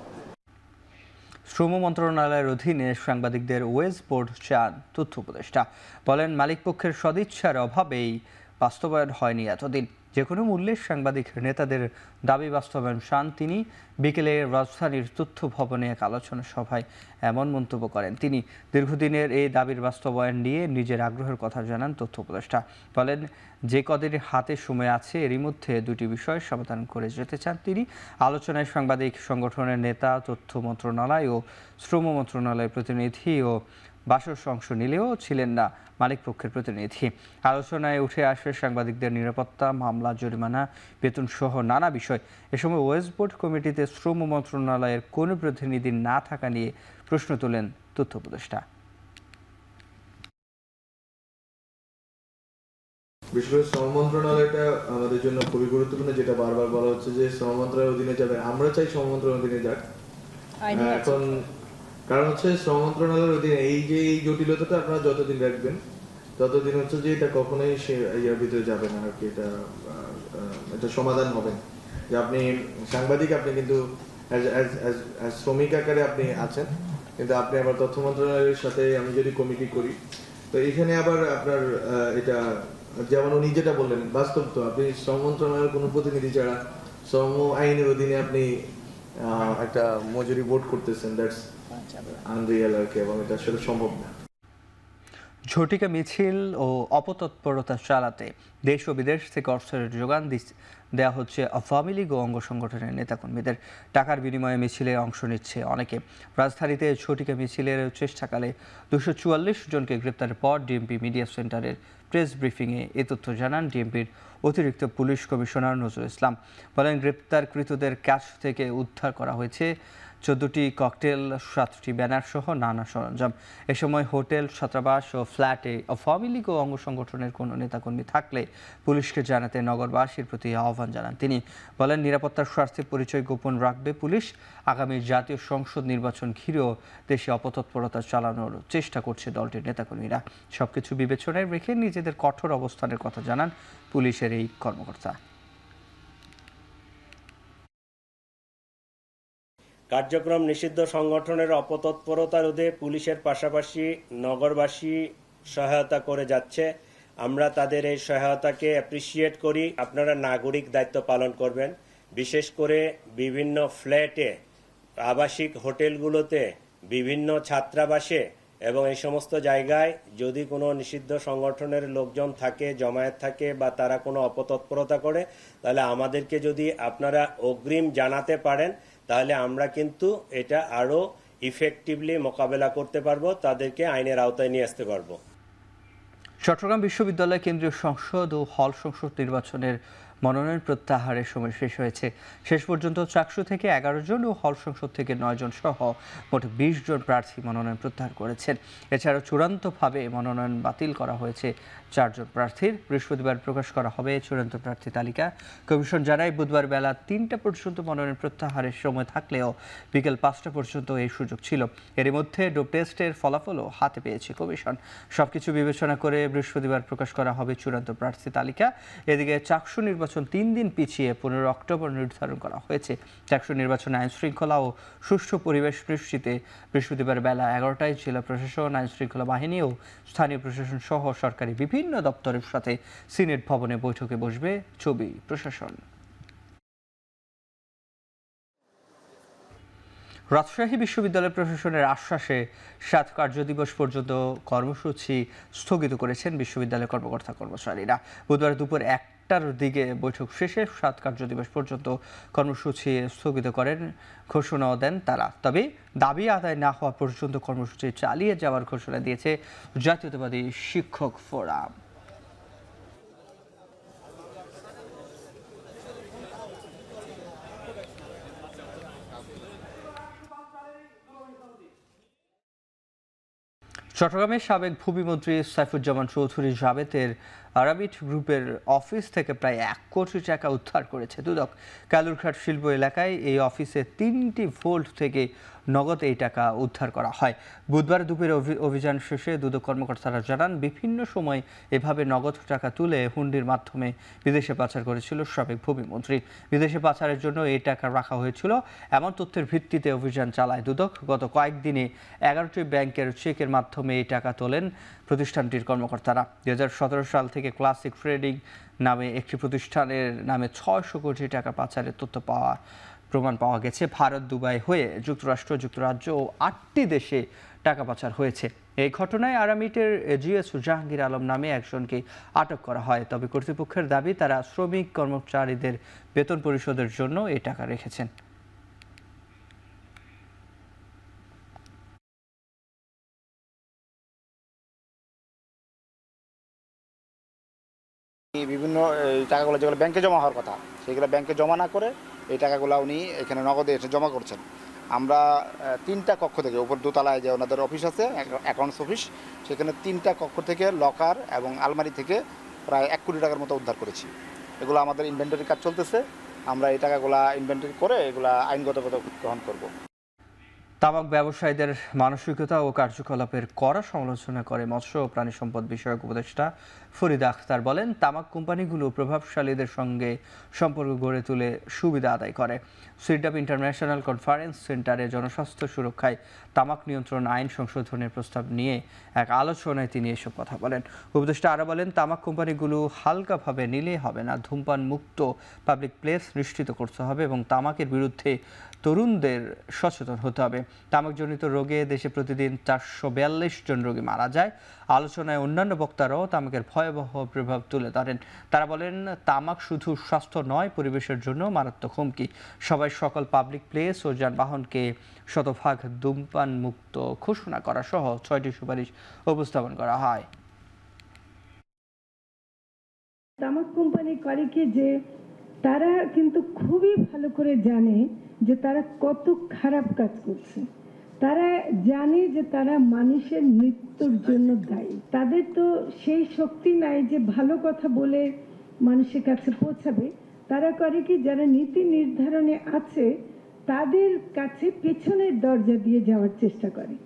Speaker 1: শ্রম মন্ত্রণালয়ের অধীনে সাংবাদিকদের ওয়েজ বোর্ড চান তথ্য উপদেষ্টা। বলেন, মালিকপক্ষের সদিচ্ছার অভাবেই বাস্তবায়ন হয়নি এতদিন। যে কোনো মূল্যে সাংবাদিক নেতাদের দাবি বাস্তবায়ন চান তিনি। বিকেলে রাজধানীর তথ্য ভবনে এক আলোচনা সভায় এমন মন্তব্য করেন তিনি। দীর্ঘদিনের এই দাবির বাস্তবায়ন নিয়ে নিজের আগ্রহের কথা জানান তথ্য উপদেষ্টা। বলেন, যে কদিনের হাতে সময় আছে এরই মধ্যে 2টি বিষয় সমাধান করে যেতে চান তিনি। আলোচনায় সাংবাদিক সংগঠনের নেতা, তথ্য মন্ত্রণালয় ও শ্রম মন্ত্রণালয়ের প্রতিনিধি ও বাসস অংশ নিলেও ছিলেন না মালিকপক্ষের প্রতিনিধি। আলোচনায় উঠে আসে সাংবাদিকদের নিরাপত্তা, মামলা, জরিমানা, বেতন সহ নানা বিষয়। এ সময় ওয়েজ বোর্ড কমিটিতে শ্রম মন্ত্রণালয়ের কোনো প্রতিনিধি না থাকা নিয়ে প্রশ্ন তোলেন তথ্য উপদেষ্টা।
Speaker 14: বিশেষ করে শ্রম মন্ত্রণালয়টা আমাদের জন্য খুবই গুরুত্বপূর্ণ, যেটা বারবার বলা হচ্ছে যে শ্রম মন্ত্রণালয়ের অধীনে যাবে। আমরা চাই শ্রম মন্ত্রণালয়ের অধীনে যাক। এখন কারণ হচ্ছে শ্রম মন্ত্রণালয়ের অধীনে এই যে এই জটিলতাটা আপনারা যতদিন রাখবেন ততদিন হচ্ছে যে এটা কখনোই ইয়ার ভিতরে যাবে না আর কি, এটা সমাধান হবে। যে আপনি সাংবাদিক, আপনি কিন্তু শ্রমিক আকারে আপনি আছেন, কিন্তু আপনি আবার তথ্য মন্ত্রণালয়ের সাথে আমি যদি কমিটি করি, তো এখানে আবার আপনার এটা যেমন উনি যেটা বললেন বাস্তব, তো আপনি শ্রম মন্ত্রণালয়ের কোনো প্রতিনিধি ছাড়া শ্রম আইনের অধীনে আপনি একটা মজুরি বোর্ড করতেছেন, দ্যাটস আনরিয়াল আর কি, এবং এটা আসলে সম্ভব না।
Speaker 1: ঝটিকা মিছিল ও অপতৎপরতা চালাতে দেশ ও বিদেশ থেকে অর্থের যোগান দেওয়া হচ্ছে আওয়ামী লীগ ও অঙ্গ সংগঠনের নেতাকর্মীদের। টাকার বিনিময়ে মিছিলে অংশ নিচ্ছে অনেকে। রাজধানীতে ঝটিকা মিছিলের চেষ্টাকালে 244 জনকে গ্রেপ্তারের পর ডিএমপি মিডিয়া সেন্টারের প্রেস ব্রিফিংয়ে এ তথ্য জানান ডিএমপির অতিরিক্ত পুলিশ কমিশনার নজরুল ইসলাম। বলেন, গ্রেপ্তারকৃতদের কাছ থেকে উদ্ধার করা হয়েছে 14টি ককটেল, 7টি ব্যানার সহ নানা সরঞ্জাম। এ সময় হোটেল, ছাত্রাবাস ও ফ্ল্যাটে আওয়ামী লীগ ও অঙ্গ সংগঠনের কোনো নেতাকর্মী থাকলে পুলিশকে জানাতে নগরবাসীর প্রতি আহ্বান জানান তিনি। বলেন, নিরাপত্তার স্বার্থে পরিচয় গোপন রাখবে পুলিশ। আগামী জাতীয় সংসদ নির্বাচন ঘিরেও দেশে অপতৎপরতা চালানোর চেষ্টা করছে দলটির নেতাকর্মীরা। সবকিছু বিবেচনায় রেখে নিজেদের কঠোর অবস্থানের কথা জানান পুলিশের এই কর্মকর্তা।
Speaker 15: কার্যক্রম নিষিদ্ধ সংগঠনের অপতৎপরতা রোধে পুলিশের পাশাপাশি নগরবাসী সহায়তা করে যাচ্ছে। আমরা তাদের এই সহায়তাকে অ্যাপ্রিসিয়েট করি। আপনারা নাগরিক দায়িত্ব পালন করবেন, বিশেষ করে বিভিন্ন ফ্ল্যাটে, আবাসিক হোটেলগুলোতে, বিভিন্ন ছাত্রাবাসে এবং এই সমস্ত জায়গায় যদি কোনো নিষিদ্ধ সংগঠনের লোকজন থাকে, জমায়েত থাকে বা তারা কোনো অপতৎপরতা করে, তাহলে আমাদেরকে যদি আপনারা অগ্রিম জানাতে পারেন, তাহলে আমরা কিন্তু এটা আরো ইফেক্টিভলি মোকাবেলা করতে পারবো, তাদেরকে আইনের আওতায় নিয়ে আসতে পারবো।
Speaker 1: চট্টগ্রাম বিশ্ববিদ্যালয় কেন্দ্রীয় সংসদ ও হল সংসদ নির্বাচনের মনোনয়ন প্রত্যাহারের সময় শেষ হয়েছে। শেষ পর্যন্ত চাকসু থেকে 11 জন ও হল সংসদ থেকে 9 জন সহ মোট 20 জন প্রার্থী মনোনয়ন প্রত্যাহার করেছেন। এছাড়াও চূড়ান্তভাবে মনোনয়ন বাতিল করা হয়েছে 4 জন প্রার্থীর। বৃহস্পতিবার প্রকাশ করা হবে চূড়ান্ত প্রার্থী তালিকা। কমিশন জানায়, বুধবার বেলা 3টা পর্যন্ত মনোনয়ন প্রত্যাহারের সময় থাকলেও বিকেল 5টা পর্যন্ত এই সুযোগ ছিল। এর মধ্যে ডোপ টেস্টের ফলাফলও হাতে পেয়েছে কমিশন। সবকিছু বিবেচনা করে বৃহস্পতিবার প্রকাশ করা হবে চূড়ান্ত প্রার্থী তালিকা। এদিকে চাকসু নির্বাচন 3 দিন পিছিয়ে 15 অক্টোবর নির্ধারণ করা হয়েছে। চাকসু নির্বাচনে আইন শৃঙ্খলা ও সুষ্ঠু পরিবেশ নিশ্চিতে বৃহস্পতিবার বেলা 11টায় জেলা প্রশাসন, আইন শৃঙ্খলা বাহিনী ও স্থানীয় প্রশাসন সহ সরকারি বিভিন্ন দপ্তরের সাথে সিনেট ভবনে বৈঠকে বসবে চবি প্রশাসন। রাজশাহী বিশ্ববিদ্যালয় প্রশাসনের আশ্বাসে 7 কার্যদিবস পর্যন্ত কর্মসূচি স্থগিত করেছেন বিশ্ববিদ্যালয় কর্মকর্তা কর্মচারীরা। বুধবার দুপুর 1টার দিকে বৈঠক শেষে 7 কার্যদিবস পর্যন্ত কর্মসূচি স্থগিত করেন ঘোষণাও দেন তারা। তবে দাবি আদায় না হওয়া পর্যন্ত কর্মসূচি চালিয়ে যাওয়ার ঘোষণা দিয়েছে জাতীয়তাবাদী শিক্ষক ফোরাম। চট্টগ্রামের সাবেক ভূমিমন্ত্রী সাইফুজ্জামান চৌধুরী জাবেতের আরাবিট গ্রুপের অফিস থেকে প্রায় 1 কোটি টাকা উদ্ধার করেছে দুদক। কালুরঘাট শিল্প এলাকায় এই অফিসে 3টি ভোল্ট থেকে নগদ এই টাকা উদ্ধার করা হয়। বুধবার দুপুরে অভিযান শেষে দুদক কর্মকর্তারা জানান, বিভিন্ন সময় এভাবে নগদ টাকা তুলে হুন্ডির মাধ্যমে বিদেশে পাচার করেছিল সাবেক ভূমিমন্ত্রী। বিদেশে পাচারের জন্য এই টাকা রাখা হয়েছিল এমন তথ্যের ভিত্তিতে অভিযান চালায় দুদক। গত কয়েকদিনে 11টি ব্যাংকের চেকের মাধ্যমে এই টাকা তোলেন প্রতিষ্ঠানটির কর্মকর্তারা। 2017 সাল থেকে ক্লাসিক ট্রেডিং নামে একটি প্রতিষ্ঠানের নামে 600 কোটি টাকা পাচারের প্রমাণ পাওয়া গেছে। ভারত, দুবাই হয়ে যুক্তরাষ্ট্র, যুক্তরাজ্য ও 8টি দেশে টাকা পাচার হয়েছে। এই ঘটনায় আরামিটের জিএস জাহাঙ্গীর আলম নামে একজনকে আটক করা হয়। তবে কর্তৃপক্ষের দাবি, তারা শ্রমিক কর্মচারীদের বেতন পরিশোধের জন্য এই টাকা রেখেছেন।
Speaker 16: বিভিন্ন টাকাগুলো যেগুলো ব্যাংকে জমা হওয়ার কথা, সেগুলো ব্যাংকে জমা না করে এই টাকাগুলো উনি এখানে নগদে এসে জমা করছেন। আমরা 3টা কক্ষ থেকে, উপর দোতলায় যে ওনাদের অফিস আছে, অ্যাকাউন্টস অফিস, সেখানে 3টা কক্ষ থেকে লকার এবং আলমারি থেকে প্রায় 1 কোটি টাকার মতো উদ্ধার করেছি। এগুলো আমাদের ইনভেন্টরি কাজ চলতেছে। আমরা এই টাকাগুলো ইনভেন্টরি করে এগুলা আইনগত গ্রহণ করব।
Speaker 1: তামাক ব্যবসায়ীদের মানসিকতা ও কার্যকলাপের কড়া সমালোচনা করে মৎস্য ও প্রাণী সম্পদ বিষয়ক উপদেষ্টা ফরিদা আখতার বলেন, তামাক কোম্পানিগুলো প্রভাবশালীদের সঙ্গে সম্পর্ক গড়ে তুলে সুবিধা আদায় করে। সিডাপ ইন্টারন্যাশনাল কনফারেন্স সেন্টারে জনস্বাস্থ্য সুরক্ষায় তামাক নিয়ন্ত্রণ আইন সংশোধনের প্রস্তাব নিয়ে এক আলোচনায় তিনি এসব কথা বলেন। উপদেষ্টা আরও বলেন, তামাক কোম্পানিগুলো হালকাভাবে নিলে হবে না, ধূমপান মুক্ত পাবলিক প্লেস নিশ্চিত করতে হবে এবং তামাকের বিরুদ্ধে তরুণদের সচেতন হতে হবে। তামাকজনিত রোগে দেশে প্রতিদিন 442 জন রোগী মারা যায়। আলোচনায় অন্যান্য বক্তারাও তামাকের ভয়াবহ প্রভাব তুলে ধরেন। তারা বলেন, তামাক শুধু স্বাস্থ্য নয়, পরিবেশের জন্য মারাত্মক হুমকি। সবাই সকল পাবলিক প্লেস ও যানবাহনকে শতভাগ ধূমপান মুক্ত ঘোষণা করা সহ 6টি সুপারিশ উপস্থাপন করা হয়।
Speaker 17: তামাক কোম্পানি করে কি যে তারা কিন্তু খুবই ভালো করে জানে যে তারা কত খারাপ কাজ করছে। তারা জানে যে তারা মানুষের মৃত্যুর জন্য দায়ী। তাদের তো সেই শক্তি নাই যে ভালো কথা বলে মানুষের কাছে পৌঁছাবে। তারা করে কি, যারা নীতি নির্ধারণে আছে তাদের কাছে পেছনের দরজা দিয়ে যাওয়ার চেষ্টা করে।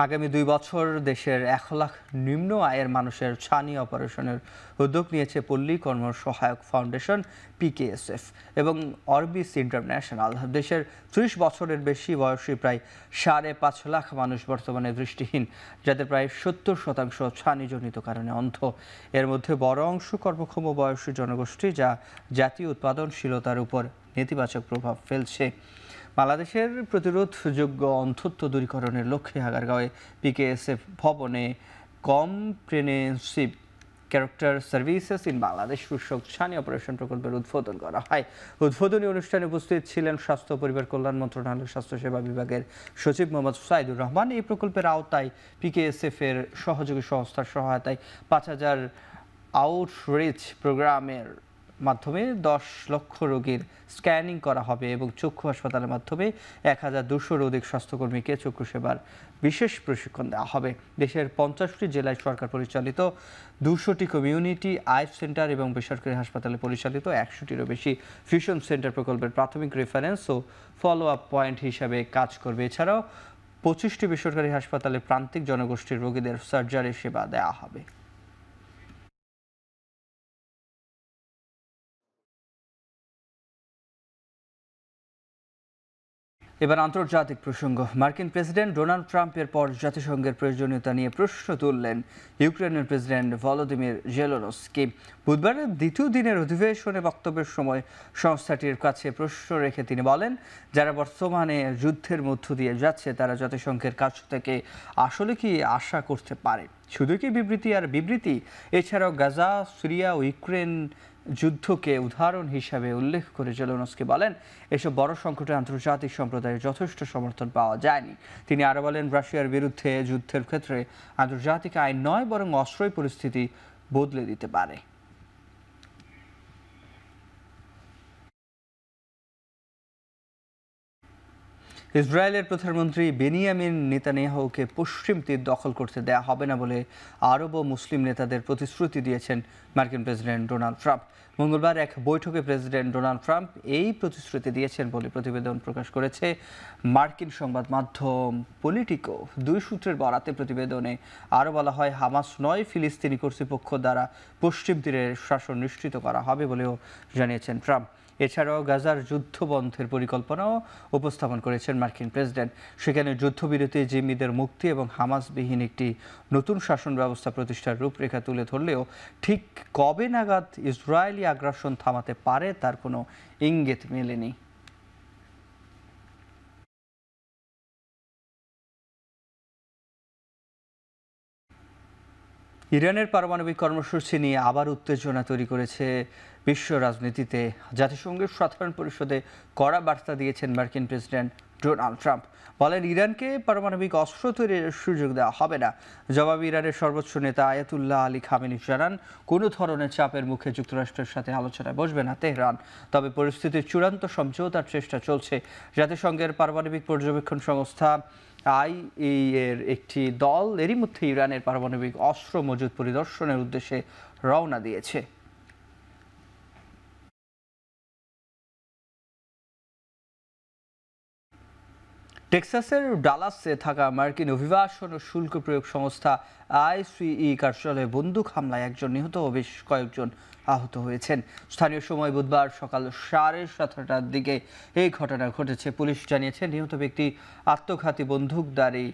Speaker 1: আগামী 2 বছর দেশের 1 লাখ নিম্ন আয়ের মানুষের ছানি অপারেশনের উদ্যোগ নিয়েছে পল্লী কর্ম সহায়ক ফাউন্ডেশন PKSF এবং অরবিস ইন্টারন্যাশনাল। দেশের 30 বছরের বেশি বয়সী প্রায় 5.5 লাখ মানুষ বর্তমানে দৃষ্টিহীন, যাদের প্রায় 70% ছানিজনিত কারণে অন্ধ। এর মধ্যে বড় অংশ কর্মক্ষম বয়সী জনগোষ্ঠী, যা জাতীয় উৎপাদনশীলতার উপর নেতিবাচক প্রভাব ফেলছে। বাংলাদেশের প্রতিরোধযোগ্য অন্ধত্ব দূরীকরণের লক্ষ্যে আগারগাঁওয়ে PKSF ভবনে comprehensive character services in Bangladesh শীর্ষক ছানি অপারেশন প্রকল্পের উদ্বোধন করা হয়। উদ্বোধনী অনুষ্ঠানে উপস্থিত ছিলেন স্বাস্থ্য পরিবার কল্যাণ মন্ত্রণালয়ের স্বাস্থ্যসেবা বিভাগের সচিব মোহাম্মদ সাইদুর রহমান। এই প্রকল্পের আওতায় PKSF এর সহযোগী সংস্থার সহায়তায় 5000 আউটরিচ প্রোগ্রামের মাধ্যমে 10 লক্ষ রোগীর স্ক্যানিং করা হবে এবং চক্ষু হাসপাতালের মাধ্যমে 1200 অধিক স্বাস্থ্যকর্মীকে চক্ষু সেবার বিশেষ প্রশিক্ষণ দেওয়া হবে। দেশের 50টি জেলায় সরকার পরিচালিত 200টি কমিউনিটি আই সেন্টার এবং বেসরকারি হাসপাতালে পরিচালিত 100টিরও বেশি ফিউশন সেন্টার প্রকল্পের প্রাথমিক রেফারেন্স ও ফলো আপ পয়েন্ট হিসাবে কাজ করবে। এছাড়াও 25টি বেসরকারি হাসপাতালে প্রান্তিক জনগোষ্ঠীর রোগীদের সার্জারি সেবা দেওয়া হবে। এবার আন্তর্জাতিক প্রসঙ্গ। মার্কিন প্রেসিডেন্ট ডোনাল্ড ট্রাম্পের পর জাতিসংঘের প্রয়োজনীয়তা নিয়ে প্রশ্ন তুললেন ইউক্রেনের প্রেসিডেন্ট ভলোদিমির জেলেনস্কি। বুধবারের দ্বিতীয় দিনের অধিবেশনে বক্তব্যের সময় সংস্থাটির কাছে প্রশ্ন রেখে তিনি বলেন, যারা বর্তমানে যুদ্ধের মধ্য দিয়ে যাচ্ছে তারা জাতিসংঘের কাছ থেকে আসলে কি আশা করতে পারে? শুধু কি বিবৃতি আর বিবৃতি? এছাড়াও গাজা, সিরিয়া ও ইউক্রেন যুদ্ধকে উদাহরণ হিসাবে উল্লেখ করে জেলেনস্কি বলেন, এসব বড় সংকটে আন্তর্জাতিক সম্প্রদায়ের যথেষ্ট সমর্থন পাওয়া যায়নি। তিনি আরও বলেন, রাশিয়ার বিরুদ্ধে যুদ্ধের ক্ষেত্রে আন্তর্জাতিক আইন নয়, বরং অস্ত্রই পরিস্থিতি বদলে দিতে পারে। ইসরায়েলের প্রধানমন্ত্রী বেনিয়ামিন নেতানিয়াহুকে পশ্চিম তীর দখল করতে দেয়া হবে না বলে আরব ও মুসলিম নেতাদের প্রতিশ্রুতি দিয়েছেন মার্কিন প্রেসিডেন্ট ডোনাল্ড ট্রাম্প। মঙ্গলবার এক বৈঠকে প্রেসিডেন্ট ডোনাল্ড ট্রাম্প এই প্রতিশ্রুতি দিয়েছেন বলে প্রতিবেদন প্রকাশ করেছে মার্কিন সংবাদ মাধ্যম পলিটিকো। 2 সূত্রের বরাতে প্রতিবেদনে আরও বলা হয়, হামাস নয়, ফিলিস্তিনি কর্তৃপক্ষ দ্বারা পশ্চিম তীরের শাসন নিশ্চিত করা হবে বলেও জানিয়েছেন ট্রাম্প। এছাড়াও গাজার যুদ্ধবন্ধের পরিকল্পনাও উপস্থাপন করেছেন মার্কিন প্রেসিডেন্ট। সেখানে যুদ্ধবিরতি, জিম্মিদের মুক্তি এবং হামাসবিহীন একটি নতুন শাসন ব্যবস্থা প্রতিষ্ঠার রূপরেখা তুলে ধরলেও ঠিক কবে নাগাদ ইসরায়েলি আগ্রাসন থামাতে পারে তার কোনো ইঙ্গিত মেলেনি। ইরানের পারমাণবিক কর্মসূচি নিয়ে আবার উত্তেজনা তৈরি করেছে বিশ্ব রাজনীতিতে। জাতিসংঘের সাধারণ পরিষদে কড়া বার্তা দিয়েছেন মার্কিন প্রেসিডেন্ট ডোনাল্ড ট্রাম্প। বলেন, ইরানকে পারমাণবিক অস্ত্র তৈরির সুযোগ দেওয়া হবে না। জবাবে ইরানের সর্বোচ্চ নেতা আয়াতুল্লাহ আলী খামেনি জানান, কোনো ধরনের চাপের মুখে যুক্তরাষ্ট্রের সাথে আলোচনায় বসবে না তেহরান। তবে পরিস্থিতির চূড়ান্ত সমঝোতার চেষ্টা চলছে। জাতিসংঘের পারমাণবিক পর্যবেক্ষণ সংস্থা IAEA এর একটি দল এরই মধ্যে ইরানের পারমাণবিক অস্ত্র মজুদ পরিদর্শনের উদ্দেশ্যে রওনা দিয়েছে। টেক্সাসের ডালাসে থাকা মার্কিন অভিবাসন ও শুল্ক প্রয়োগ সংস্থা ICE কার্যালয়ে বন্দুক হামলায় একজন নিহত ও বেশ কয়েকজন আহত হয়েছেন। স্থানীয় সময় বুধবার সকাল 7:30টার দিকে এই ঘটনা ঘটেছে। পুলিশ জানিয়েছে নিহত ব্যক্তি আত্মঘাতী বন্দুকধারী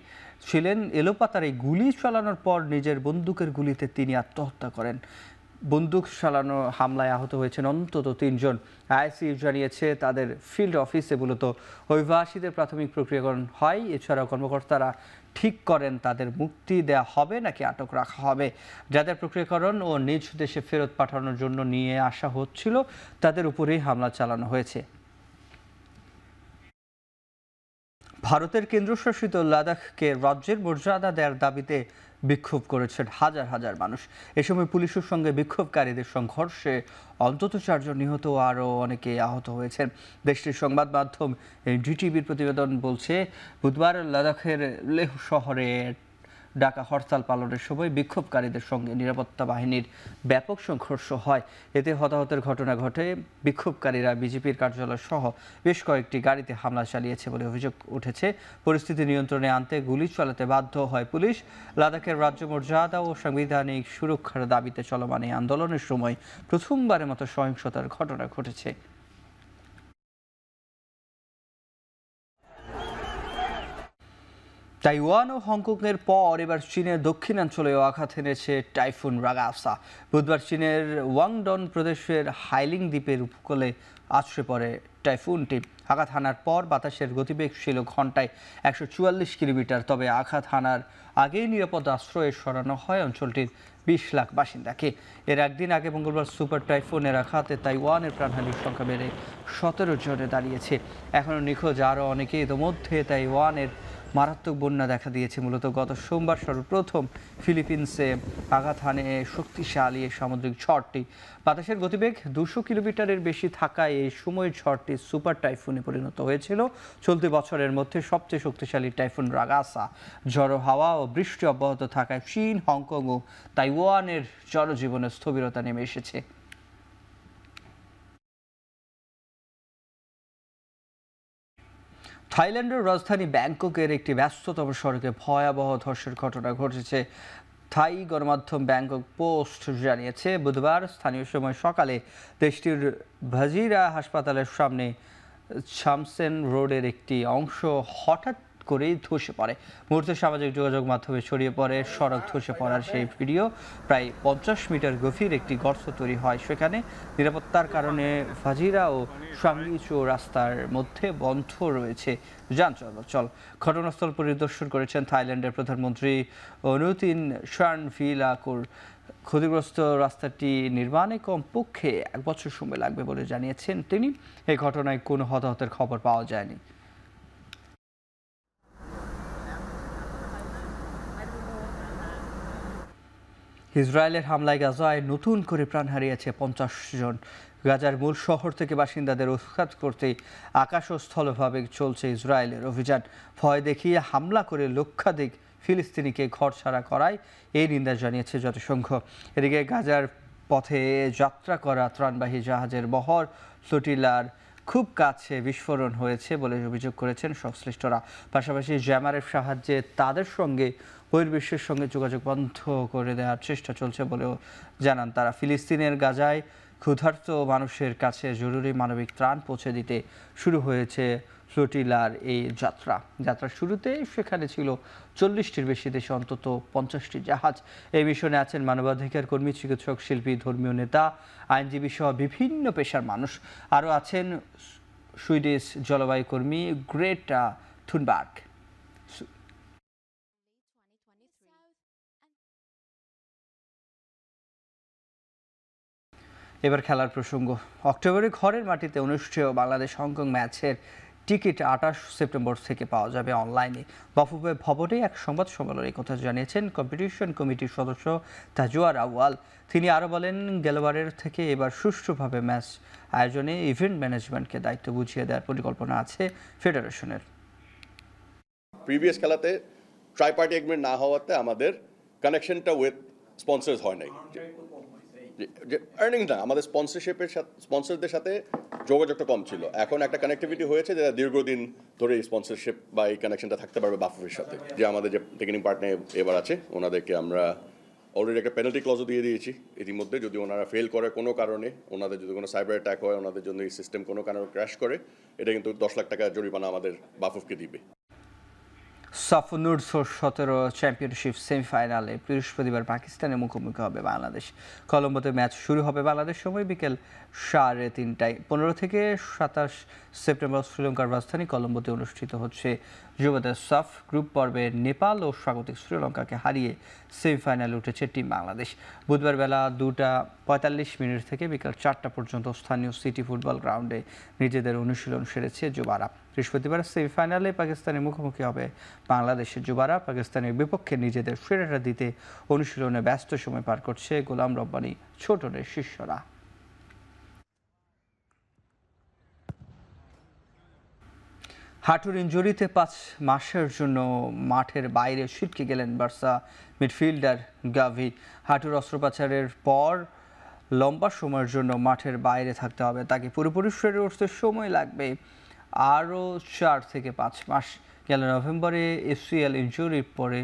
Speaker 1: ছিলেন। এলোপাতাড়ি গুলি চালানোর পর নিজের বন্দুকের গুলিতে তিনি আত্মহত্যা করেন। বন্দুক চালানো হামলায় আহত হয়েছেন অন্তত 3 জন। ICE জানিয়েছে তাদের ফিল্ড অফিসে মূলত অভিবাসীদের প্রাথমিক প্রক্রিয়াকরণ হয়। এছাড়াও কর্মকর্তারা ঠিক করেন তাদের মুক্তি দেওয়া হবে নাকি আটক রাখা হবে। যাদের প্রক্রিয়াকরণ ও নিজ দেশে ফেরত পাঠানোর জন্য নিয়ে আসা হচ্ছিল তাদের উপরেই হামলা চালানো হয়েছে। ভারতের কেন্দ্রশাসিত লাদাখকে রাজ্যের মর্যাদা দেওয়ার দাবিতে বিক্ষোভ করেছেন হাজার হাজার মানুষ। এ সময় পুলিশের সঙ্গে বিক্ষোভকারীদের সংঘর্ষে অন্তত 4 জন নিহত ও আরও অনেকে আহত হয়েছেন। দেশটির সংবাদ মাধ্যম NDTVর প্রতিবেদন বলছে, বুধবার লাদাখের লেহ শহরে ডাকা হরতাল পালনের সময় বিক্ষোভকারীদের সঙ্গে নিরাপত্তা বাহিনীর ব্যাপক সংঘর্ষ হয়। এতে হতাহতের ঘটনা ঘটে। বিক্ষোভকারীরা বিজেপির কার্যালয় সহ বেশ কয়েকটি গাড়িতে হামলা চালিয়েছে বলে অভিযোগ উঠেছে। পরিস্থিতি নিয়ন্ত্রণে আনতে গুলি চালাতে বাধ্য হয় পুলিশ। লাদাখের রাজ্য মর্যাদা ও সাংবিধানিক সুরক্ষার দাবিতে চলমান এই আন্দোলনের সময় প্রথমবারের মতো সহিংসতার ঘটনা ঘটেছে। তাইওয়ান ও হংকংয়ের পর এবার চীনের দক্ষিণাঞ্চলেও আঘাত এনেছে টাইফুন রাগাসা। বুধবার চীনের ওয়াংডন প্রদেশের হাইলিং দ্বীপের উপকূলে আছড়ে পড়ে টাইফুনটি। আঘাত হানার পর বাতাসের গতিবেগ ছিল ঘন্টায় 144 কিলোমিটার। তবে আঘাত হানার আগেই নিরাপদ আশ্রয়ে সরানো হয় অঞ্চলটির 20 লাখ বাসিন্দাকে। এর একদিন আগে মঙ্গলবার সুপার টাইফুনের আঘাতে তাইওয়ানের প্রাণহানির সংখ্যা বেড়ে 17 জনে দাঁড়িয়েছে। এখনও নিখোঁজ আরও অনেকে। ইতিমধ্যে তাইওয়ানের মারাত্মক বন্যা দেখা দিয়েছে। মূলত গত সোমবার সর্বপ্রথম ফিলিপিন্সে আঘাত হানে শক্তিশালী এই সামুদ্রিক ঝড়টি। বাতাসের গতিবেগ 200 কিলোমিটারের বেশি থাকায় এই সময়ের ঝড়টি সুপার টাইফুনে পরিণত হয়েছিল। চলতি বছরের মধ্যে সবচেয়ে শক্তিশালী টাইফুন রাগাসা। ঝড়ো হাওয়া ও বৃষ্টি অব্যাহত থাকায় চীন, হংকং ও তাইওয়ানের জনজীবনে স্থবিরতা নেমে এসেছে। থাইল্যান্ডের রাজধানী ব্যাংককের একটি ব্যস্ততম সড়কে ভয়াবহ ধসের ঘটনা ঘটেছে। থাই গণমাধ্যম ব্যাংকক পোস্ট জানিয়েছে, বুধবার স্থানীয় সময় সকালে দেশটির ভাজিরা হাসপাতালের সামনে শামসেন রোডের একটি অংশ হঠাৎ করেই ধসে পড়ে। মুহূর্তে সামাজিক যোগাযোগ মাধ্যমে ছড়িয়ে পড়ে সড়ক ধসে পড়ার সেই ভিডিও। প্রায় 50 মিটার গভীর একটি গর্ত তৈরি হয় সেখানে। নিরাপত্তার কারণে ভাজিরা ও সাংলিচো রাস্তার মধ্যে বন্ধ রয়েছে যান চলাচল। ঘটনাস্থল পরিদর্শন করেছেন থাইল্যান্ডের প্রধানমন্ত্রী অনুতিন শানভিলাকুর। ক্ষতিগ্রস্ত রাস্তাটি নির্মাণে কমপক্ষে 1 বছর সময় লাগবে বলে জানিয়েছেন তিনি। এই ঘটনায় কোনো হতাহতের খবর পাওয়া যায়নি। ইসরায়েলের হামলায় গাজায় নতুন করে প্রাণ হারিয়েছে 50 জন। গাজার মূল শহর থেকে বাসিন্দাদের উৎখাত করতে আকাশ ও স্থলভাবে চলছে ইসরায়েলের অভিযান। ভয় দেখিয়ে হামলা করে লক্ষাধিক ফিলিস্তিনিকে ঘরছাড়া করায় এই নিন্দা জানিয়েছে জাতিসংঘ। এদিকে গাজার পথে যাত্রা করা ত্রাণবাহী জাহাজের বহর ফ্লোটিলার খুব কাছে বিস্ফোরণ হয়েছে বলে অভিযোগ করেছেন সংশ্লিষ্টরা। পাশাপাশি জ্যামারের সাহায্যে তাদের সঙ্গে বহির্বিশ্বের সঙ্গে যোগাযোগ বন্ধ করে দেওয়ার চেষ্টা চলছে বলেও জানান তারা। ফিলিস্তিনের গাজায় ক্ষুধার্ত মানুষের কাছে জরুরি মানবিক ত্রাণ পৌঁছে দিতে শুরু হয়েছে ফ্লোটিলার এই যাত্রার শুরুতে সেখানে ছিল 40টির বেশি দেশে অন্তত 50টি জাহাজ। এই মিশনে আছেন মানবাধিকার কর্মী, চিকিৎসক, শিল্পী, ধর্মীয় নেতা, আইনজীবী সহ বিভিন্ন পেশার মানুষ। আরও আছেন সুইডিশ জলবায়ু কর্মী গ্রেটা থুনবার্গ। এবার খেলার প্রসঙ্গ। অক্টোবরে ঘরের মাটিতে অনুষ্ঠেয় বাংলাদেশ হংকং ম্যাচের টিকিট 28 সেপ্টেম্বর থেকে পাওয়া যাবে অনলাইনে। বাফুফে ভবনে এক সংবাদ সম্মেলনে এই কথা জানিয়েছেন কম্পিটিশন কমিটির সদস্য তাজওয়ার আউয়াল। তিনি আরও বলেন, গেলবারের থেকে এবার সুষ্ঠুভাবে ম্যাচ আয়োজনে ইভেন্ট ম্যানেজমেন্টকে দায়িত্ব বুঝিয়ে দেওয়ার পরিকল্পনা আছে ফেডারেশনের।
Speaker 18: প্রিভিয়াস খেলাতে ট্রাইপার্টি এগ্রিমেন্ট না হওয়াতে আমাদের কানেকশনটা উইথ স্পন্সর্স হয় নাই। যে আর্নিং না, আমাদের স্পন্সরদের সাথে যোগাযোগটা কম ছিল। এখন একটা কানেক্টিভিটি হয়েছে যেটা দীর্ঘদিন ধরে এই স্পন্সরশিপ বা এই কানেকশনটা থাকতে পারবে বাফুফের সাথে। যে আমাদের যে টেকনিক পার্টনার এবার আছে ওনাদেরকে আমরা অলরেডি একটা পেনাল্টি ক্লজও দিয়ে দিয়েছি ইতিমধ্যে। যদি ওনারা ফেল করে কোনো কারণে, ওনাদের যদি কোনো সাইবার অ্যাটাক হয়, ওনাদের জন্য এই সিস্টেম কোনো কারণে ক্র্যাশ করে, এটা কিন্তু 10 লাখ টাকা জরিমানা আমাদের বাফুফকে দিবে।
Speaker 1: সাফনুরস 17 চ্যাম্পিয়নশিপ সেমিফাইনালে বৃহস্পতিবার পাকিস্তানের মুখোমুখি হবে বাংলাদেশ। কলম্বোতে ম্যাচ শুরু হবে বাংলাদেশ সময় বিকেল 3:30টায়। 15 থেকে 27 সেপ্টেম্বর শ্রীলঙ্কার রাজধানী কলম্বোতে অনুষ্ঠিত হচ্ছে যুবদের সাফ গ্রুপ পর্বে নেপাল ও স্বাগতিক শ্রীলঙ্কাকে হারিয়ে সেমিফাইনালে উঠেছে টিম বাংলাদেশ। বুধবার বেলা 2:45 থেকে বিকেল 4টা পর্যন্ত স্থানীয় সিটি ফুটবল গ্রাউন্ডে নিজেদের অনুশীলন সেরেছে যুবারা। বৃহস্পতিবার সেমিফাইনালে পাকিস্তানের মুখোমুখি হবে বাংলাদেশের যুবারা। পাকিস্তানের বিপক্ষে নিজেদের সেরাটা দিতে অনুশীলনে ব্যস্ত সময় পার করছে গোলাম রব্বানী ছোটনের শিষ্যরা। হাঁটুর ইনজুরিতে 5 মাসের জন্য মাঠের বাইরে ছিটকে গেলেন বার্সা মিডফিল্ডার গাভি। হাঁটুর অস্ত্রোপচারের পর লম্বা সময়ের জন্য মাঠের বাইরে থাকতে হবে তাকে। পুরোপুরি সেরে উঠতে সময় লাগবে আরও 4 থেকে 5 মাস। গেল নভেম্বরে এসিএল ইনজুরির পরে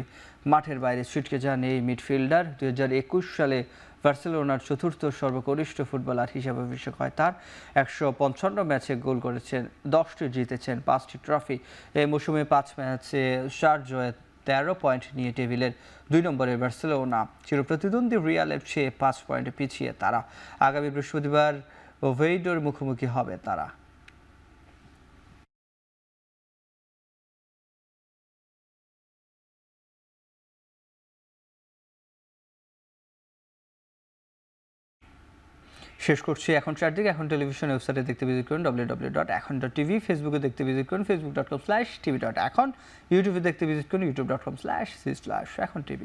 Speaker 1: মাঠের বাইরে ছিটকে যান এই মিডফিল্ডার। 2021 সালে বার্সেলোনার চতুর্থ সর্বকনিষ্ঠ ফুটবলার হিসেবে অভিষেক হয় তার। 155 ম্যাচে গোল করেছেন, 10টি জিতেছেন, 5টি ট্রফি। এই মৌসুমে 5 ম্যাচে 4 জয়ে 13 পয়েন্ট নিয়ে টেবিলের 2 নম্বরে বার্সেলোনা। চিরপ্রতিদ্বন্দ্বী রিয়ালের চেয়ে 5 পয়েন্টে পিছিয়ে তারা। আগামী বৃহস্পতিবার ওভেইডোর মুখোমুখি হবে তারা। শেষ করছি এখন চারদিকে। এখন টেলিভিশন ওয়েবসাইটে দেখতে ভিজিট করুন www.এখন.tv, ফেসবুকে দেখতে ভিজিট করুন facebook.com/tv.এখন, ইউটিউবে দেখতে ভিজিট করুন youtube.com/এখন tv।